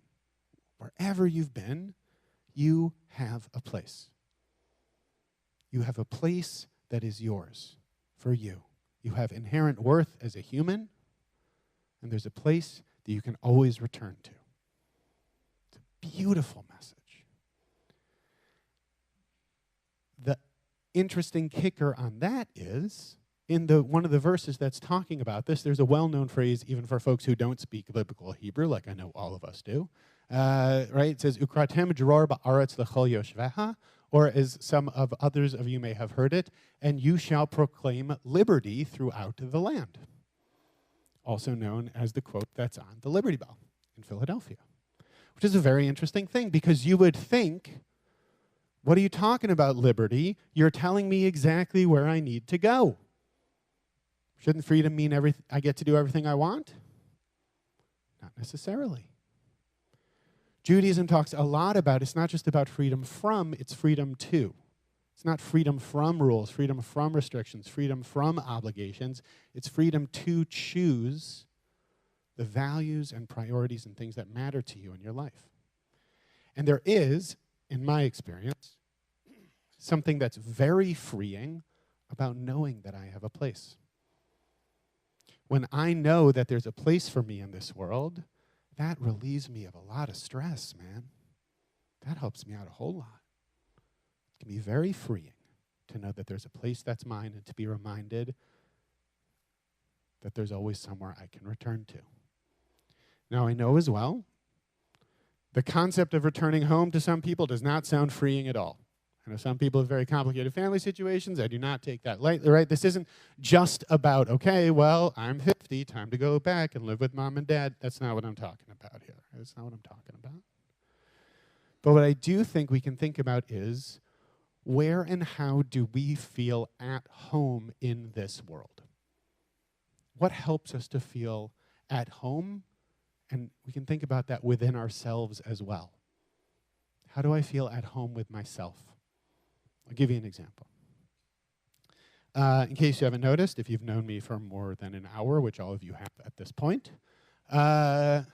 wherever you've been, you have a place. You have a place that is yours for you. You have inherent worth as a human, and there's a place that you can always return to. It's a beautiful message. The interesting kicker on that is, in one of the verses that's talking about this, there's a well-known phrase even for folks who don't speak biblical Hebrew, like I know all of us do. Right? It says, Ukratem dror ba'aretz l'chol yoshveha, or as some of others of you may have heard it, and you shall proclaim liberty throughout the land. Also known as the quote that's on the Liberty Bell in Philadelphia, which is a very interesting thing because you would think, what are you talking about, liberty? You're telling me exactly where I need to go. Shouldn't freedom mean I get to do everything I want? Not necessarily. Judaism talks a lot about, it's not just about freedom from, it's freedom to. It's not freedom from rules, freedom from restrictions, freedom from obligations. It's freedom to choose the values and priorities and things that matter to you in your life. And there is, in my experience, something that's very freeing about knowing that I have a place. When I know that there's a place for me in this world, that relieves me of a lot of stress, man. That helps me out a whole lot. It can be very freeing to know that there's a place that's mine and to be reminded that there's always somewhere I can return to. Now, I know as well, the concept of returning home to some people does not sound freeing at all. I know some people have very complicated family situations. I do not take that lightly, right? This isn't just about, okay, well, I'm 50, time to go back and live with mom and dad. That's not what I'm talking about here. That's not what I'm talking about. But what I do think we can think about is, where and how do we feel at home in this world? What helps us to feel at home? And we can think about that within ourselves as well. How do I feel at home with myself? I'll give you an example. In case you haven't noticed, if you've known me for more than an hour, which all of you have at this point, I'm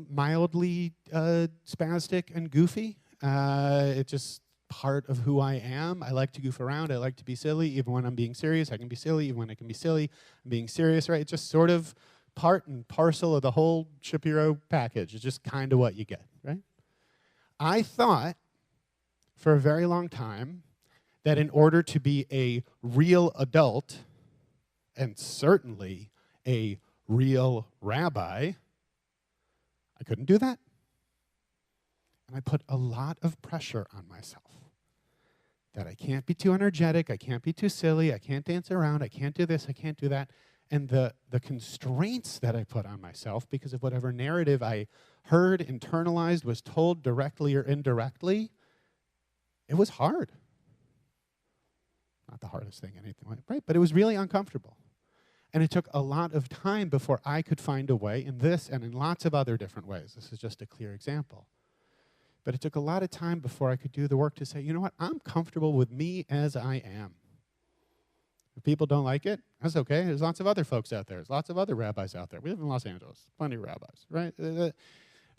mildly spastic and goofy. It's just part of who I am. I like to goof around. I like to be silly. Even when I'm being serious, I can be silly. Even when I can be silly, I'm being serious, right? It's just sort of part and parcel of the whole Shapiro package. It's just kind of what you get, right? I thought for a very long time that in order to be a real adult, and certainly a real rabbi, I couldn't do that. And I put a lot of pressure on myself. That I can't be too energetic, I can't be too silly, I can't dance around, I can't do this, I can't do that. And the constraints that I put on myself because of whatever narrative I heard, internalized, was told directly or indirectly, it was hard. Not the hardest thing, anything, right? But it was really uncomfortable. And it took a lot of time before I could find a way in this and in lots of other different ways. This is just a clear example. But it took a lot of time before I could do the work to say, you know what, I'm comfortable with me as I am. If people don't like it, that's okay. There's lots of other folks out there. There's lots of other rabbis out there. We live in Los Angeles. Plenty of rabbis, right? There's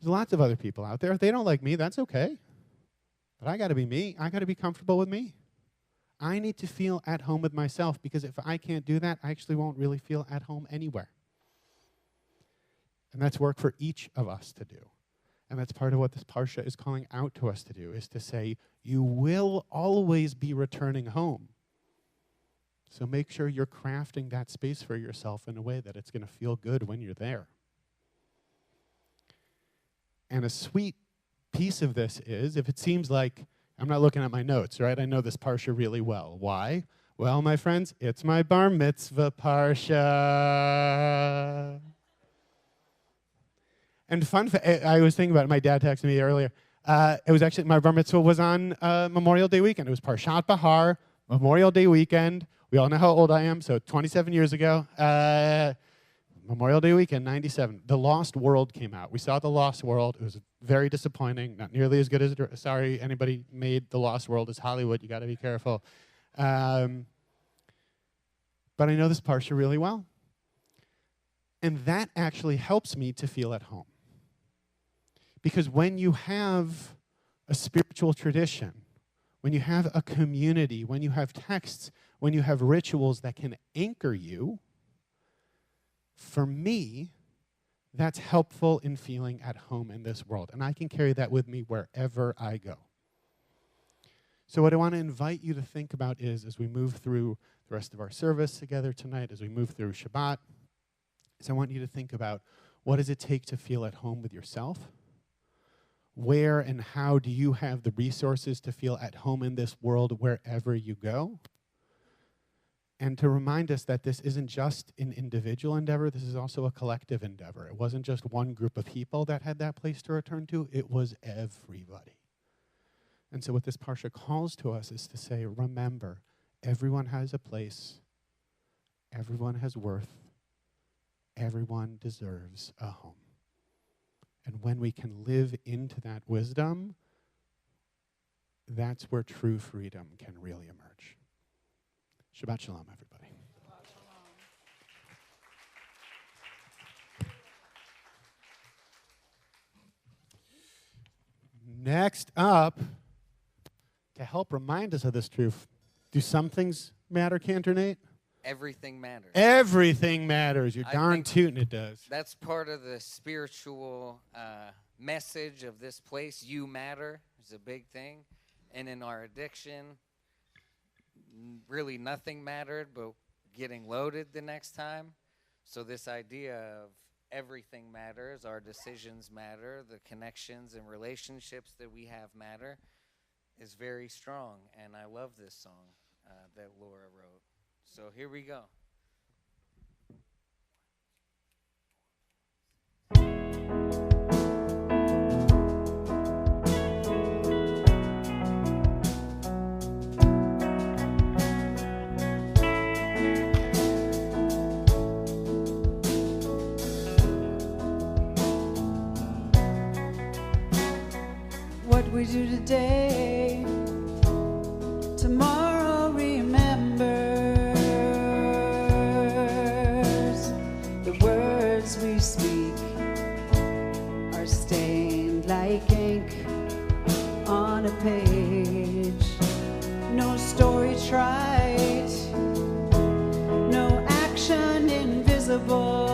lots of other people out there. If they don't like me, that's okay. But I got to be me. I got to be comfortable with me. I need to feel at home with myself because if I can't do that, I actually won't really feel at home anywhere. And that's work for each of us to do. And that's part of what this Parsha is calling out to us to do, is to say, you will always be returning home. So make sure you're crafting that space for yourself in a way that it's going to feel good when you're there. And a sweet piece of this is, if it seems like, I'm not looking at my notes, right? I know this Parsha really well. Why? Well, my friends, it's my bar mitzvah Parsha. And fun fact, I was thinking about it, my dad texted me earlier. It was actually, my bar mitzvah was on Memorial Day weekend. It was Parshat Bahar, Memorial Day weekend. We all know how old I am, so 27 years ago, Memorial Day weekend, 97, The Lost World came out. We saw The Lost World. It was very disappointing, not nearly as good as, sorry, anybody made The Lost World. It's Hollywood. You got to be careful. But I know this parsha really well. And that actually helps me to feel at home. Because when you have a spiritual tradition, when you have a community, when you have texts, when you have rituals that can anchor you, for me, that's helpful in feeling at home in this world. And I can carry that with me wherever I go. So what I want to invite you to think about is, as we move through the rest of our service together tonight, as we move through Shabbat, is I want you to think about, what does it take to feel at home with yourself? Where and how do you have the resources to feel at home in this world wherever you go? And to remind us that this isn't just an individual endeavor, this is also a collective endeavor. It wasn't just one group of people that had that place to return to, it was everybody. And so what this parsha calls to us is to say, remember, everyone has a place, everyone has worth, everyone deserves a home. And when we can live into that wisdom, that's where true freedom can really emerge. Shabbat shalom, everybody. Next up, to help remind us of this truth, do some things matter, Cantor Nate? Everything matters. Everything matters. You're I darn think tootin' it does. That's part of the spiritual message of this place. You matter is a big thing. And in our addiction, really nothing mattered but getting loaded the next time. So this idea of everything matters, our decisions matter, the connections and relationships that we have matter, is very strong. And I love this song that Laura wrote. So here we go. What we do today, tomorrow remembers. The words we speak are stained like ink on a page. No story trite, no action invisible.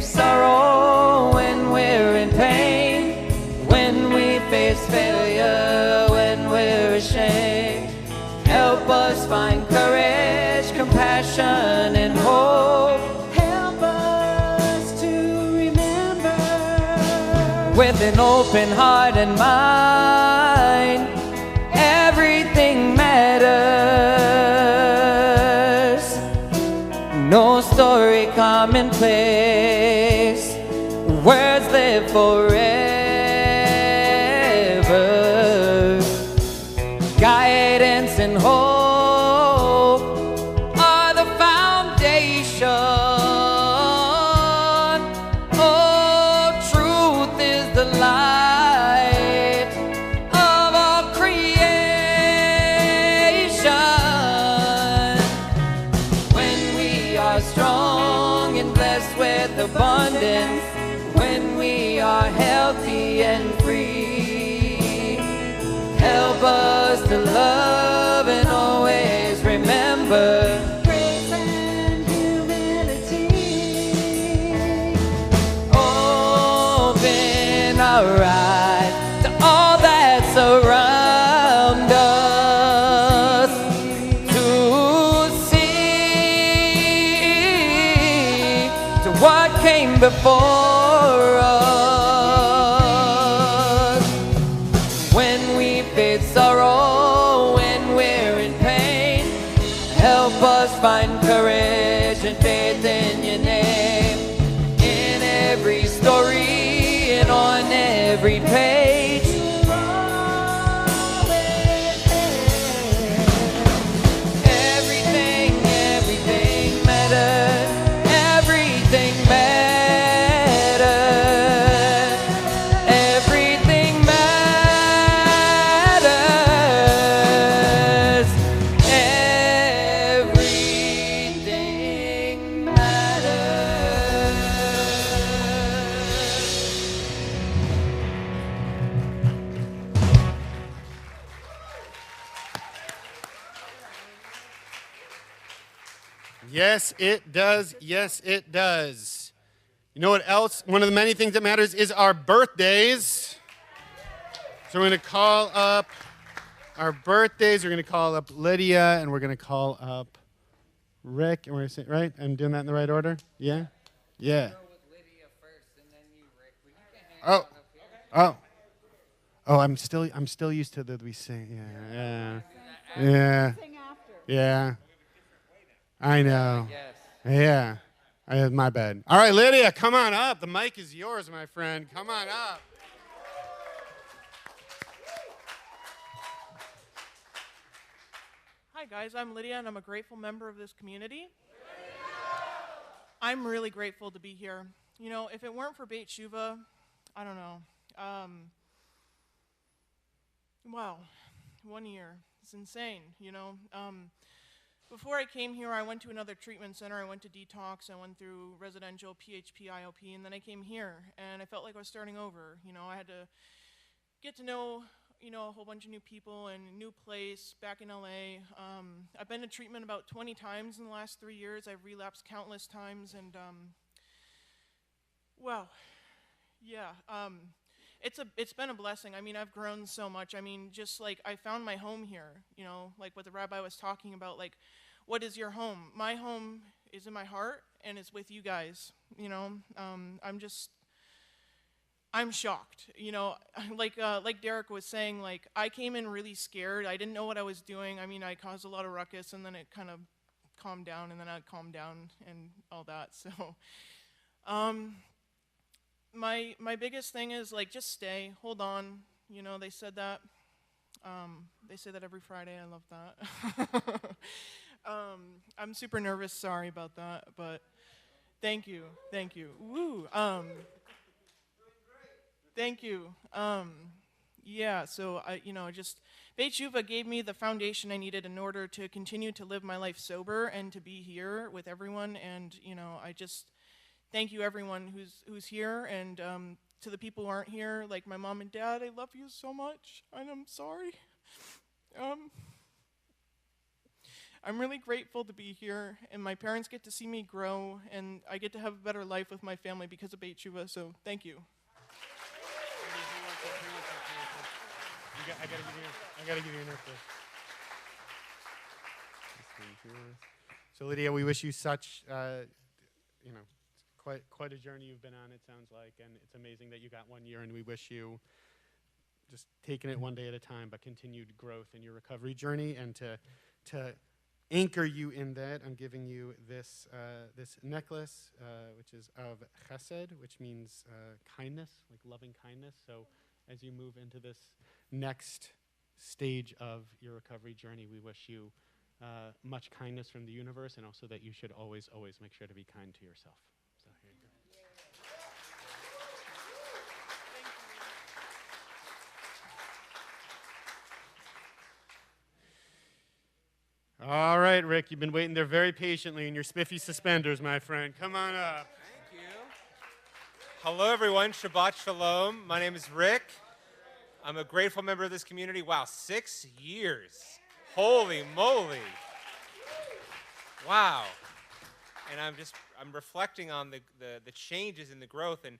Sorrow when we're in pain, when we face failure, when we're ashamed. Help us find courage, compassion, and hope. Help us to remember. With an open heart and mind, everything matters. No story commonplace, words live forever. Guidance and hope are the foundation. Oh, truth is the light of all creation. When we are strong and blessed with abundance, when we are healthy and free, help us to love and always remember Grace and humility. open our eyes to all that's around us, to see to what came before us. When we face sorrow, when we're in pain, help us find courage every page. Everything, everything matters. Everything matters. Everything matters. Everything Yes, it does. Yes, it does. You know what else? One of the many things that matters is our birthdays. So we're going to call up our birthdays. We're going to call up Lydia, and we're going to call up Rick. And we're going to say, right? I'm doing that in the right order? Yeah? Yeah. Oh. Oh. Oh, I'm still used to the we sing. Yeah. Yeah. Yeah. I know. Yeah. My bad. All right, Lydia, come on up. The mic is yours, my friend. Come on up. Hi, guys. I'm Lydia, and I'm a grateful member of this community. I'm really grateful to be here. You know, if it weren't for Beit Shuva, I don't know. Wow, 1 year. It's insane, you know. Before I came here, I went to another treatment center. I went to detox. I went through residential PHP, IOP, and then I came here, and I felt like I was starting over. You know, I had to get to know, you know, a whole bunch of new people and a new place back in LA. I've been to treatment about 20 times in the last 3 years. I've relapsed countless times, and well, yeah. It's been a blessing. I mean, I've grown so much. I mean, just like I found my home here, you know, like what the rabbi was talking about, like, what is your home? My home is in my heart, and it's with you guys, you know. I'm shocked, you know, like Derek was saying, like, I came in really scared. I didn't know what I was doing. I mean, I caused a lot of ruckus, and then it kind of calmed down, and then I'd calm down and all that, so, My biggest thing is, like, just stay, hold on. You know, they said that. They say that every Friday. I love that. I'm super nervous. Sorry about that, but thank you. Woo. Thank you. Yeah. So Beit Shuva gave me the foundation I needed in order to continue to live my life sober and to be here with everyone. And you know, I just. Thank you, everyone who's here, and to the people who aren't here, like my mom and dad, I love you so much, and I'm sorry. I'm really grateful to be here, and my parents get to see me grow, and I get to have a better life with my family because of Beit Shuva, so thank you. I gotta give you an answer. So, Lydia, we wish you such, quite a journey you've been on, it sounds like, and it's amazing that you got 1 year, and we wish you just taking it one day at a time, but continued growth in your recovery journey. And to anchor you in that, I'm giving you this necklace, which is of chesed, which means kindness, like loving kindness. So as you move into this next stage of your recovery journey, we wish you much kindness from the universe, and also that you should always, always make sure to be kind to yourself. So here you go. All right, Rick, you've been waiting there very patiently in your spiffy suspenders, my friend. Come on up. Thank you. Hello, everyone. Shabbat Shalom. My name is Rick. I'm a grateful member of this community. Wow, 6 years. Holy moly. Wow. And I'm reflecting on the changes in the growth, and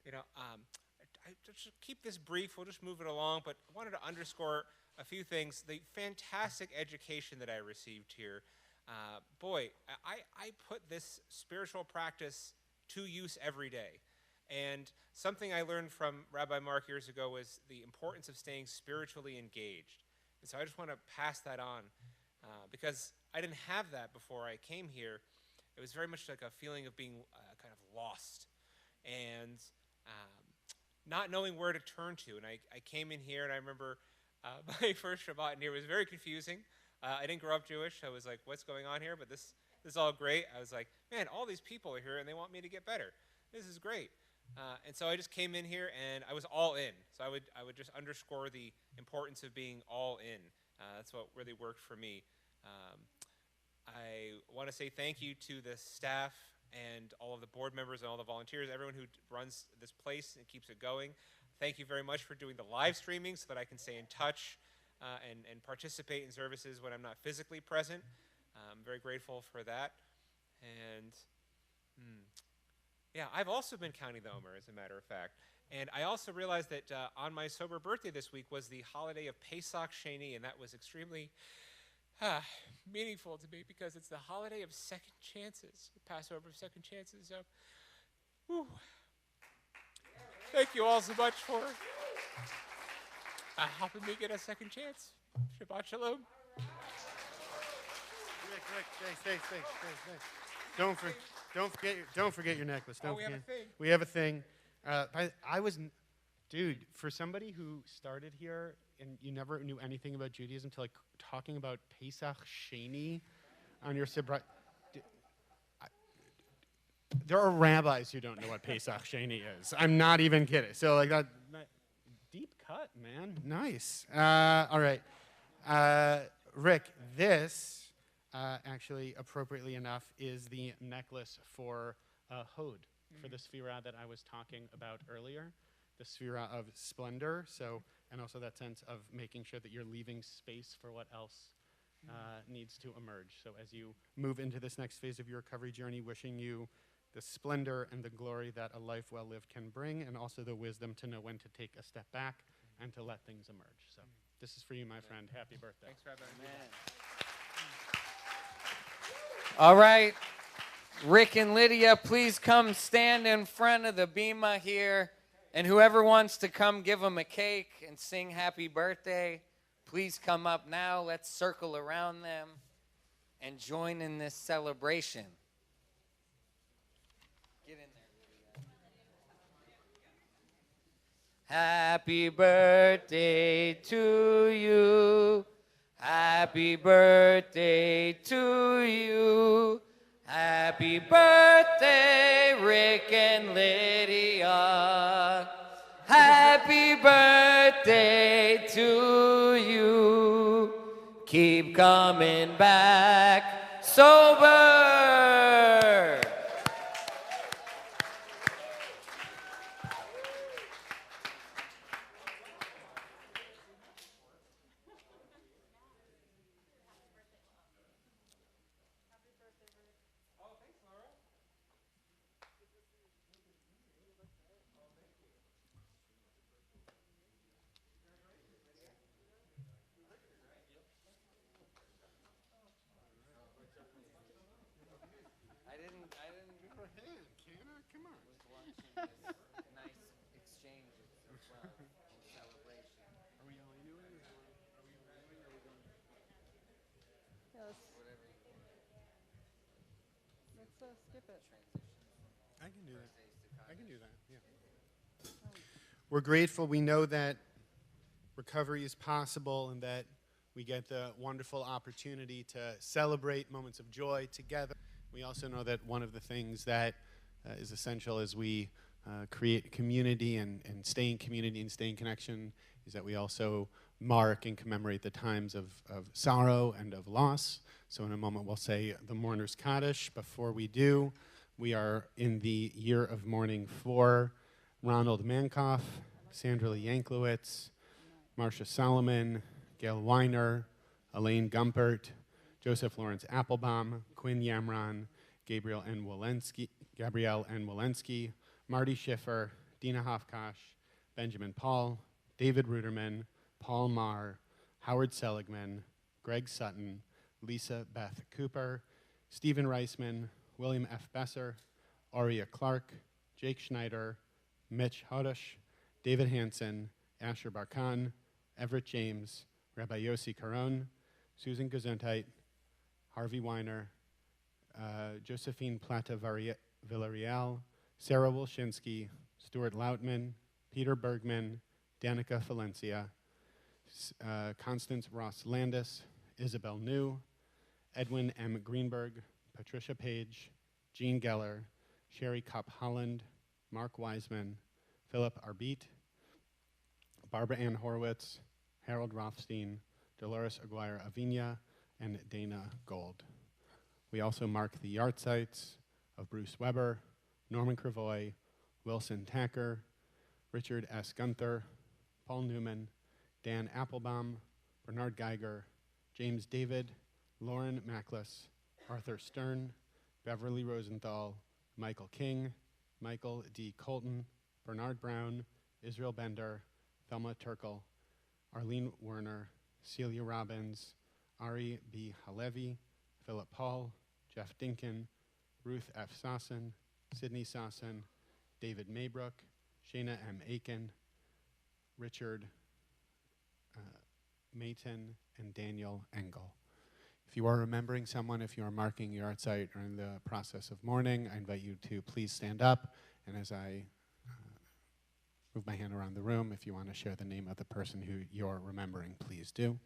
I just keep this brief. We'll just move it along, but I wanted to underscore a few things. The fantastic education that I received here. I put this spiritual practice to use every day. And something I learned from Rabbi Mark years ago was the importance of staying spiritually engaged. And so I just want to pass that on because I didn't have that before I came here. It was very much like a feeling of being kind of lost. And not knowing where to turn to. And I came in here, and I remember my first Shabbat in here was very confusing. I didn't grow up Jewish. I was like, what's going on here? But this is all great. I was like, man, all these people are here, and they want me to get better. This is great. And so I just came in here, and I was all in. So I would just underscore the importance of being all in. That's what really worked for me. I want to say thank you to the staff and all of the board members and all the volunteers, everyone who runs this place and keeps it going. Thank you very much for doing the live streaming so that I can stay in touch and participate in services when I'm not physically present. I'm very grateful for that. And yeah, I've also been counting the Omer, as a matter of fact. And I also realized that on my sober birthday this week was the holiday of Pesach Sheni, and that was extremely meaningful to me because it's the holiday of second chances, the Passover of second chances. So, whew. Thank you all so much for helping me get a second chance. Shabbat Shalom. Rick, stay. Don't forget your necklace. We have a thing. We have a thing. Dude, for somebody who started here and you never knew anything about Judaism to like talking about Pesach Sheni on your sobriety. There are rabbis who don't know what Pesach Sheni is. I'm not even kidding. So like that deep cut, man. Nice. All right. Rick, this actually, appropriately enough, is the necklace for Hod, for the Sphira that I was talking about earlier, the Sphira of splendor, and also that sense of making sure that you're leaving space for what else needs to emerge. So as you move into this next phase of your recovery journey, wishing you the splendor and the glory that a life well lived can bring, and also the wisdom to know when to take a step back and to let things emerge. So this is for you, my friend. Happy birthday. Thanks, Rabbi. All right. Rick and Lydia, please come stand in front of the bima here. And whoever wants to come give them a cake and sing happy birthday, please come up now. Let's circle around them and join in this celebration. Get in there, Lydia. Happy birthday to you. Happy birthday to you. Happy birthday, Rick and Lydia. Happy birthday to you. Keep coming back sober. Nice exchanges of love and celebration. Are we all into it? Are we rolling? Are we going? Yes. Whatever you want. Let's skip it. I can do that. I can do that, yeah. We're grateful. We know that recovery is possible and that we get the wonderful opportunity to celebrate moments of joy together. We also know that one of the things that is essential as we create community and stay in community and stay in connection is that we also mark and commemorate the times of sorrow and of loss. So in a moment we'll say the Mourner's Kaddish. Before we do, we are in the year of mourning for Ronald Mankoff, Sandra Lee Yanklowitz, Marcia Solomon, Gail Weiner, Elaine Gumpert, Joseph Lawrence Applebaum, Quinn Yamron, Gabrielle N. Walensky, Marty Schiffer, Dina Hofkosh, Benjamin Paul, David Ruderman, Paul Marr, Howard Seligman, Greg Sutton, Lisa Beth Cooper, Stephen Reisman, William F. Besser, Aurea Clark, Jake Schneider, Mitch Hodush, David Hansen, Asher Barkan, Everett James, Rabbi Yossi Caron, Susan Gesundheit, Harvey Weiner, Josephine Plata Villarreal, Sarah Wolshinsky, Stuart Lautman, Peter Bergman, Danica Valencia, Constance Ross Landis, Isabel New, Edwin M. Greenberg, Patricia Page, Jean Geller, Sherry Kopp Holland, Mark Wiseman, Philip Arbit, Barbara Ann Horowitz, Harold Rothstein, Dolores Aguirre Avina, and Dana Gold. We also mark the yahrzeits of Bruce Weber, Norman Cravoy, Wilson Tacker, Richard S. Gunther, Paul Newman, Dan Applebaum, Bernard Geiger, James David, Lauren Mackless, Arthur Stern, Beverly Rosenthal, Michael King, Michael D. Colton, Bernard Brown, Israel Bender, Thelma Turkle, Arlene Werner, Celia Robbins, Ari B. Halevi, Philip Paul, Jeff Dinkin, Ruth F. Sasson, Sydney Sasson, David Maybrook, Shayna M. Aiken, Richard Mayton, and Daniel Engel. If you are remembering someone, if you are marking your yahrzeit or in the process of mourning, I invite you to please stand up. And as I move my hand around the room, if you want to share the name of the person who you're remembering, please do.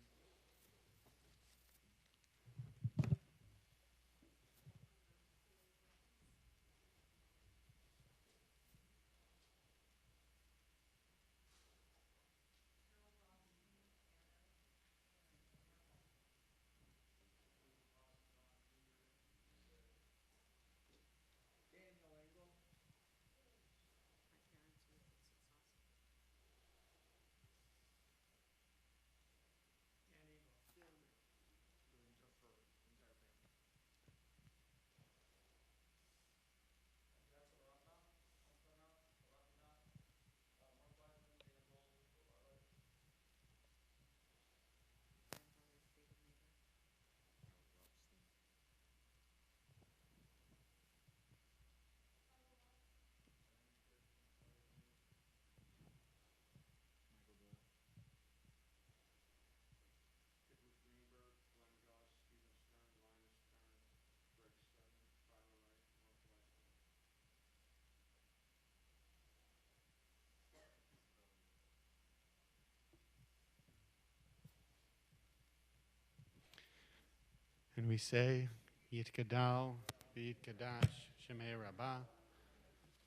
And we say, Yitgadal, V'yitkadash, Shemei Rabbah,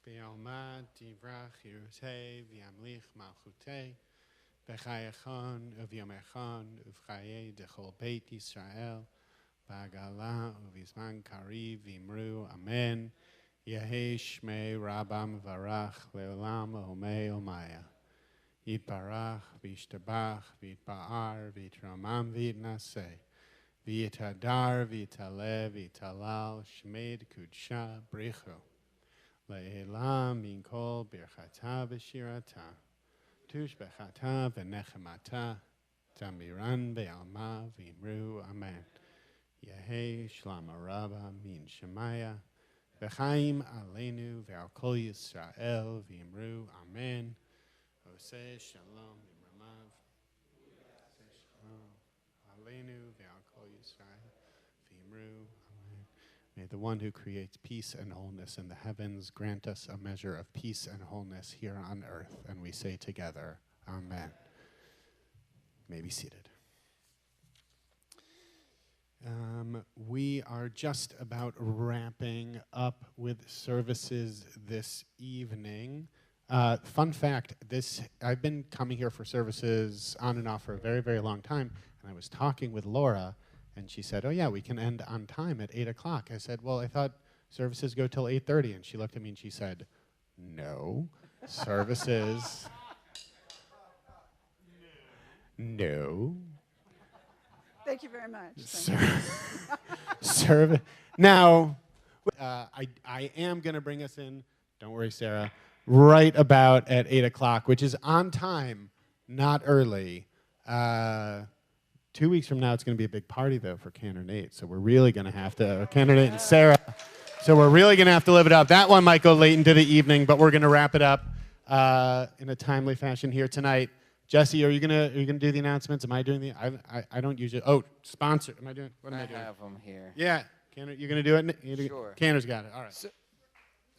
V'yalmad, Divrach, Yerusei, V'yamlich, Malchutei, V'chayachon, Uv'yomechon, Uv'chaye, Dechol Beit Yisrael, V'agala, Uv'yizman Kariv, V'imru, Amen, Yehei Shmei Rabbam Varach, Le'olam, Omei, Omaya. Yitbarach, V'yishtabach, V'yitba'ar, V'yitramam, V'yitnaseh. V'yitadar, v'yitaleh, v'yitalal, shmed kudsha bricho. Le'elam min kol birchata v'shirata. Tush bechata v'nechemata. Tamiran be'alma v'imru amen. Yehei shlama rabba min shemaya. V'chaim aleinu ve'al kol Yisrael v'imru amen. Oseh shalom imramav. Aleinu ve'al kol Yisrael v'imru amen. May the one who creates peace and wholeness in the heavens grant us a measure of peace and wholeness here on earth. And we say together, Amen. May be seated. We are just about wrapping up with services this evening. Fun fact, I've been coming here for services on and off for a very, very long time, and I was talking with Laura, and she said, oh yeah, we can end on time at 8 o'clock. I said, well, I thought services go till 8:30, and she looked at me and she said, no, services, no. Thank you very much. Now, I am going to bring us in, don't worry, Sarah, right about at 8 o'clock, which is on time, not early. 2 weeks from now, it's going to be a big party, though, for Cantor Nate. So we're really going to have to, Cantor Nate and Sarah, so we're really going to have to live it up. That one might go late into the evening, but we're going to wrap it up in a timely fashion here tonight. Jesse, are you gonna do the announcements? Am I doing the? I don't usually. Oh, sponsor. Am I doing? What am I doing? I have them here. Yeah, Cantor, you're gonna do it. Sure. Cantor's got it. All right.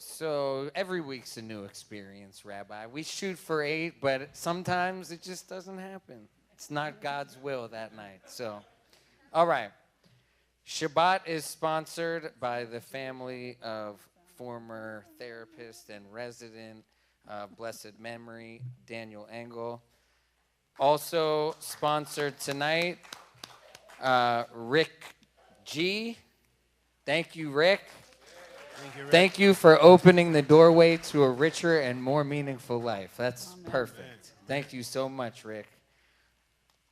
So every week's a new experience, Rabbi. We shoot for 8, but sometimes it just doesn't happen. It's not God's will that night. So, all right. Shabbat is sponsored by the family of former therapist and resident of blessed memory, Daniel Engel. Also sponsored tonight, Rick G. Thank you, Rick. Thank you for opening the doorway to a richer and more meaningful life. That's perfect. Thank you so much, Rick.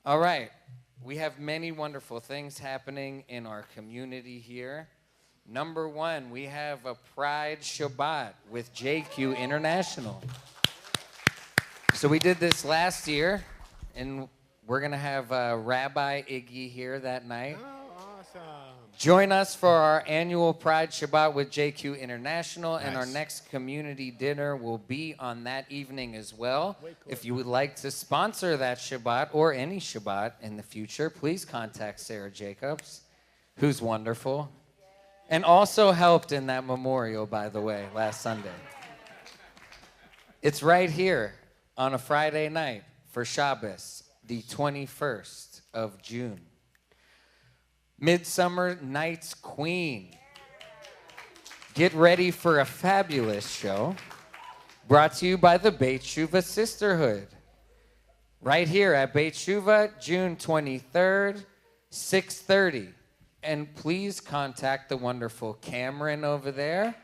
All right. We have many wonderful things happening in our community here. Number 1, we have a Pride Shabbat with JQ International. So we did this last year, and we're going to have Rabbi Iggy here that night. Join us for our annual Pride Shabbat with JQ International, and our next community dinner will be on that evening as well. Cool. If you would like to sponsor that Shabbat or any Shabbat in the future, please contact Sarah Jacobs, who's wonderful, and also helped in that memorial, by the way, last Sunday. It's right here on a Friday night for Shabbos, the 21st of June. Midsummer Night's Queen. Get ready for a fabulous show brought to you by the Beit Shuvah Sisterhood. Right here at Beit Shuvah, June 23rd, 6:30. And please contact the wonderful Cameron over there,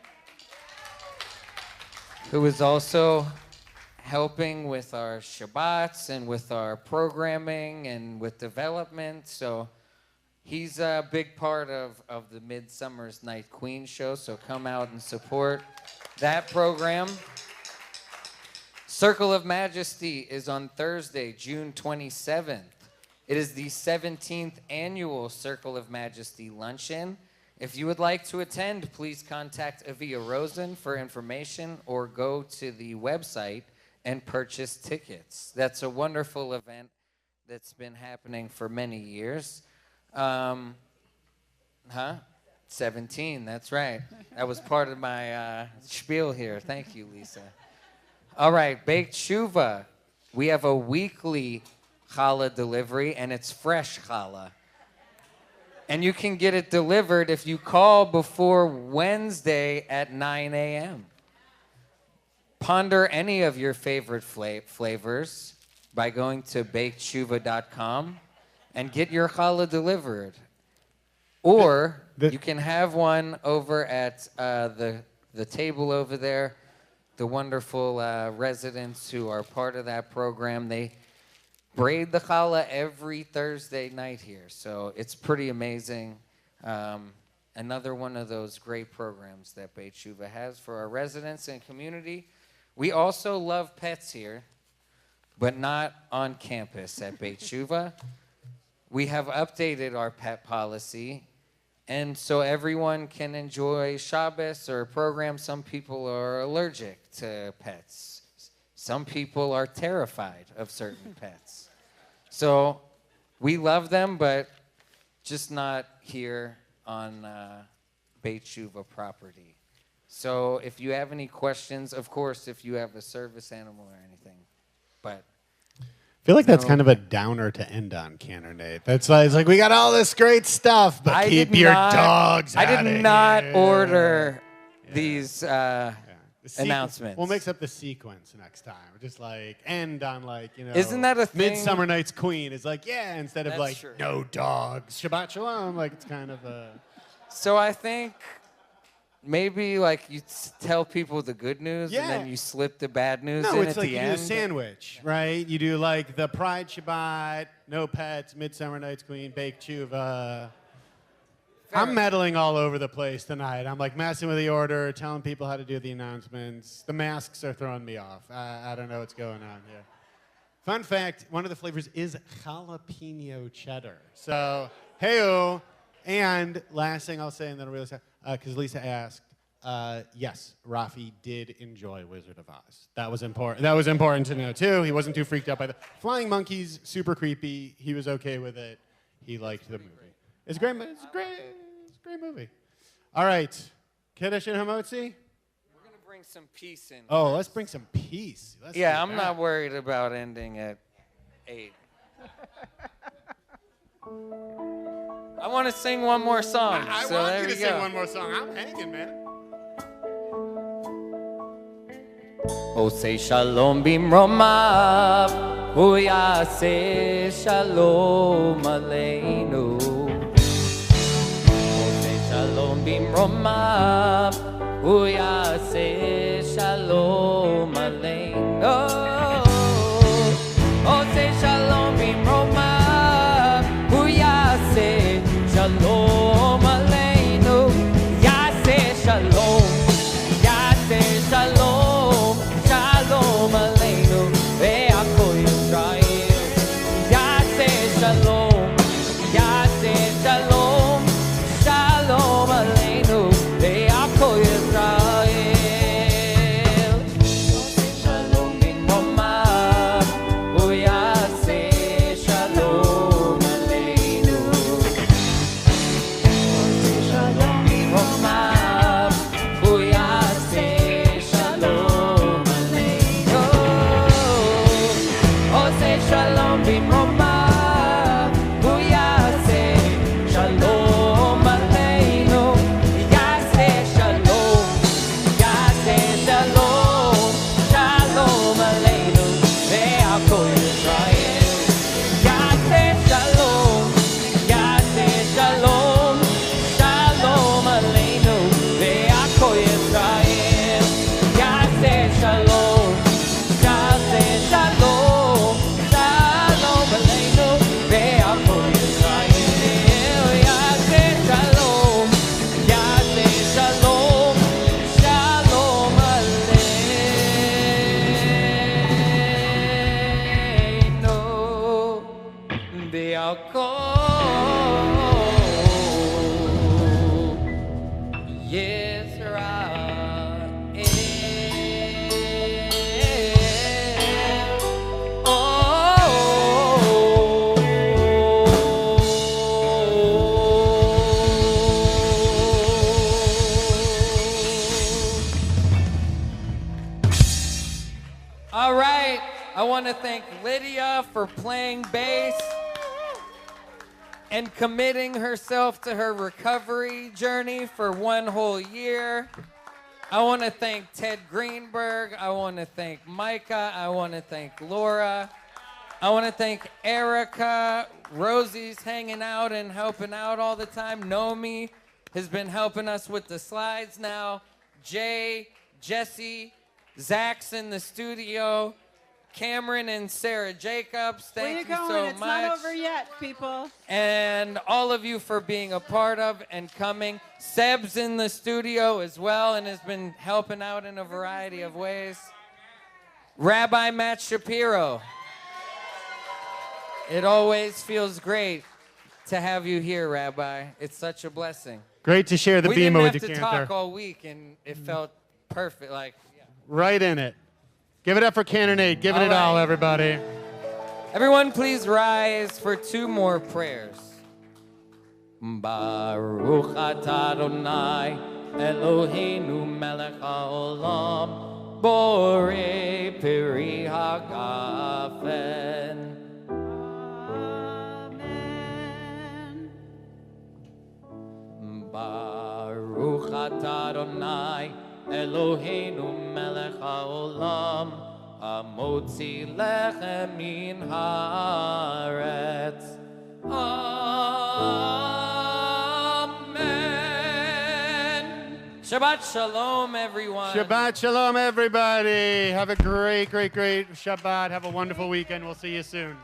who is also helping with our Shabbats and with our programming and with development. So he's a big part of the Midsummer's Night Queen show, so come out and support that program. Circle of Majesty is on Thursday, June 27th. It is the 17th annual Circle of Majesty luncheon. If you would like to attend, please contact Avia Rosen for information or go to the website and purchase tickets. That's a wonderful event that's been happening for many years. 17, that's right. That was part of my spiel here. Thank you, Lisa. All right, Baked Shuvah. We have a weekly challah delivery, and it's fresh challah. And you can get it delivered if you call before Wednesday at 9 a.m. Ponder any of your favorite flavors by going to bakedshuvah.com and get your challah delivered. Or you can have one over at the table over there. The wonderful residents who are part of that program, they braid the challah every Thursday night here. So it's pretty amazing. Another one of those great programs that Beit Shuvah has for our residents and community. We also love pets here, but not on campus at Beit Shuvah. We have updated our pet policy, and so everyone can enjoy Shabbos or a program. Some people are allergic to pets. Some people are terrified of certain pets. So we love them, but just not here on Beit Shuvah property. So if you have any questions, of course, if you have a service animal or anything, but I feel like that's kind of a downer to end on, Cantor Nate. That's like, it's like we got all this great stuff, but keep your dogs out of here. I did not order these announcements. We'll mix up the sequence next time. Just like end on like, Isn't that a thing? Midsummer Night's Queen is like, instead of That's like, true. no dogs, Shabbat Shalom, like it's kind of a... So I think maybe like you tell people the good news and then you slip the bad news in it's at like the you end. do a sandwich, right? You do like the Pride Shabbat, no pets, Midsummer Night's Queen, Baked Shuvah. I'm meddling all over the place tonight. I'm like messing with the order, telling people how to do the announcements. The masks are throwing me off. I don't know what's going on here. Fun fact, one of the flavors is jalapeno cheddar. So, hey-o. And last thing I'll say, and then I'll really say, because Lisa asked, yes, Rafi did enjoy Wizard of Oz. That was important. That was important to know, too. He wasn't too freaked out by the flying monkeys, super creepy. He was okay with it. He liked the movie. It's great. It's a great movie. All right. Kiddush and Hamotzi? We're going to bring some peace in. Oh, let's bring some peace. Let's Yeah, do I'm that. not worried about ending at 8. I want to sing one more song. I so want there you to we sing go. one more song. I'm hanging, man. Ose shalom bimromav, hu yaseh shalom aleinu. Ose shalom bimromav, hu yaseh shalom aleinu. Ose shalom bimromav, hu yaseh shalom aleinu. Yaseh shalom, yaseh shalom. Shalom aleinu ve'akol Yisrael. Yaseh shalom, yaseh shalom. Shalom aleinu ve'akol Yisrael. Shalom bimromav, hu yaseh shalom aleinu. Shalom bimromav, hu yaseh shalom. Shalom bimromav, hu yaseh shalom aleinu. Yaseh shalom, yaseh shalom. Shalom aleinu ve'akol Yisrael. Yaseh shalom, yaseh shalom. Shalom aleinu ve'akol Yisrael. Yaseh shalom, yaseh shalom. Shalom aleinu ve'akol Yisrael. Yaseh shalom, yaseh shalom. Shalom aleinu ve'akol Yisrael. All right, I want to thank Lydia for playing bass and committing herself to her recovery journey for 1 whole year. I want to thank Ted Greenberg. I want to thank Micah. I want to thank Laura. I want to thank Erica. Rosie's hanging out and helping out all the time. Nomi has been helping us with the slides now. Jay, Jesse, Zach's in the studio. Cameron and Sarah Jacobs, thank you so It's much. not over yet, people. And all of you for being a part of and coming. Seb's in the studio as well and has been helping out in a variety of ways. Rabbi Matt Shapiro. It always feels great to have you here, Rabbi. It's such a blessing. Great to share the we bema didn't with have you, to Cantor. talk all week, and it felt perfect. Like, yeah. Right in it. Give it up for Cantor Nate. Give it all, everybody. Everyone, please rise for 2 more prayers. Baruch atah Adonai Eloheinu melech haolam borei peri hagafen. Baruch atah Adonai Eloheinu melech haolam hamotzi lechem min haaretz. Amen. Shabbat shalom, everyone. Shabbat shalom, everybody. Have a great, great, great Shabbat. Have a wonderful weekend. We'll see you soon.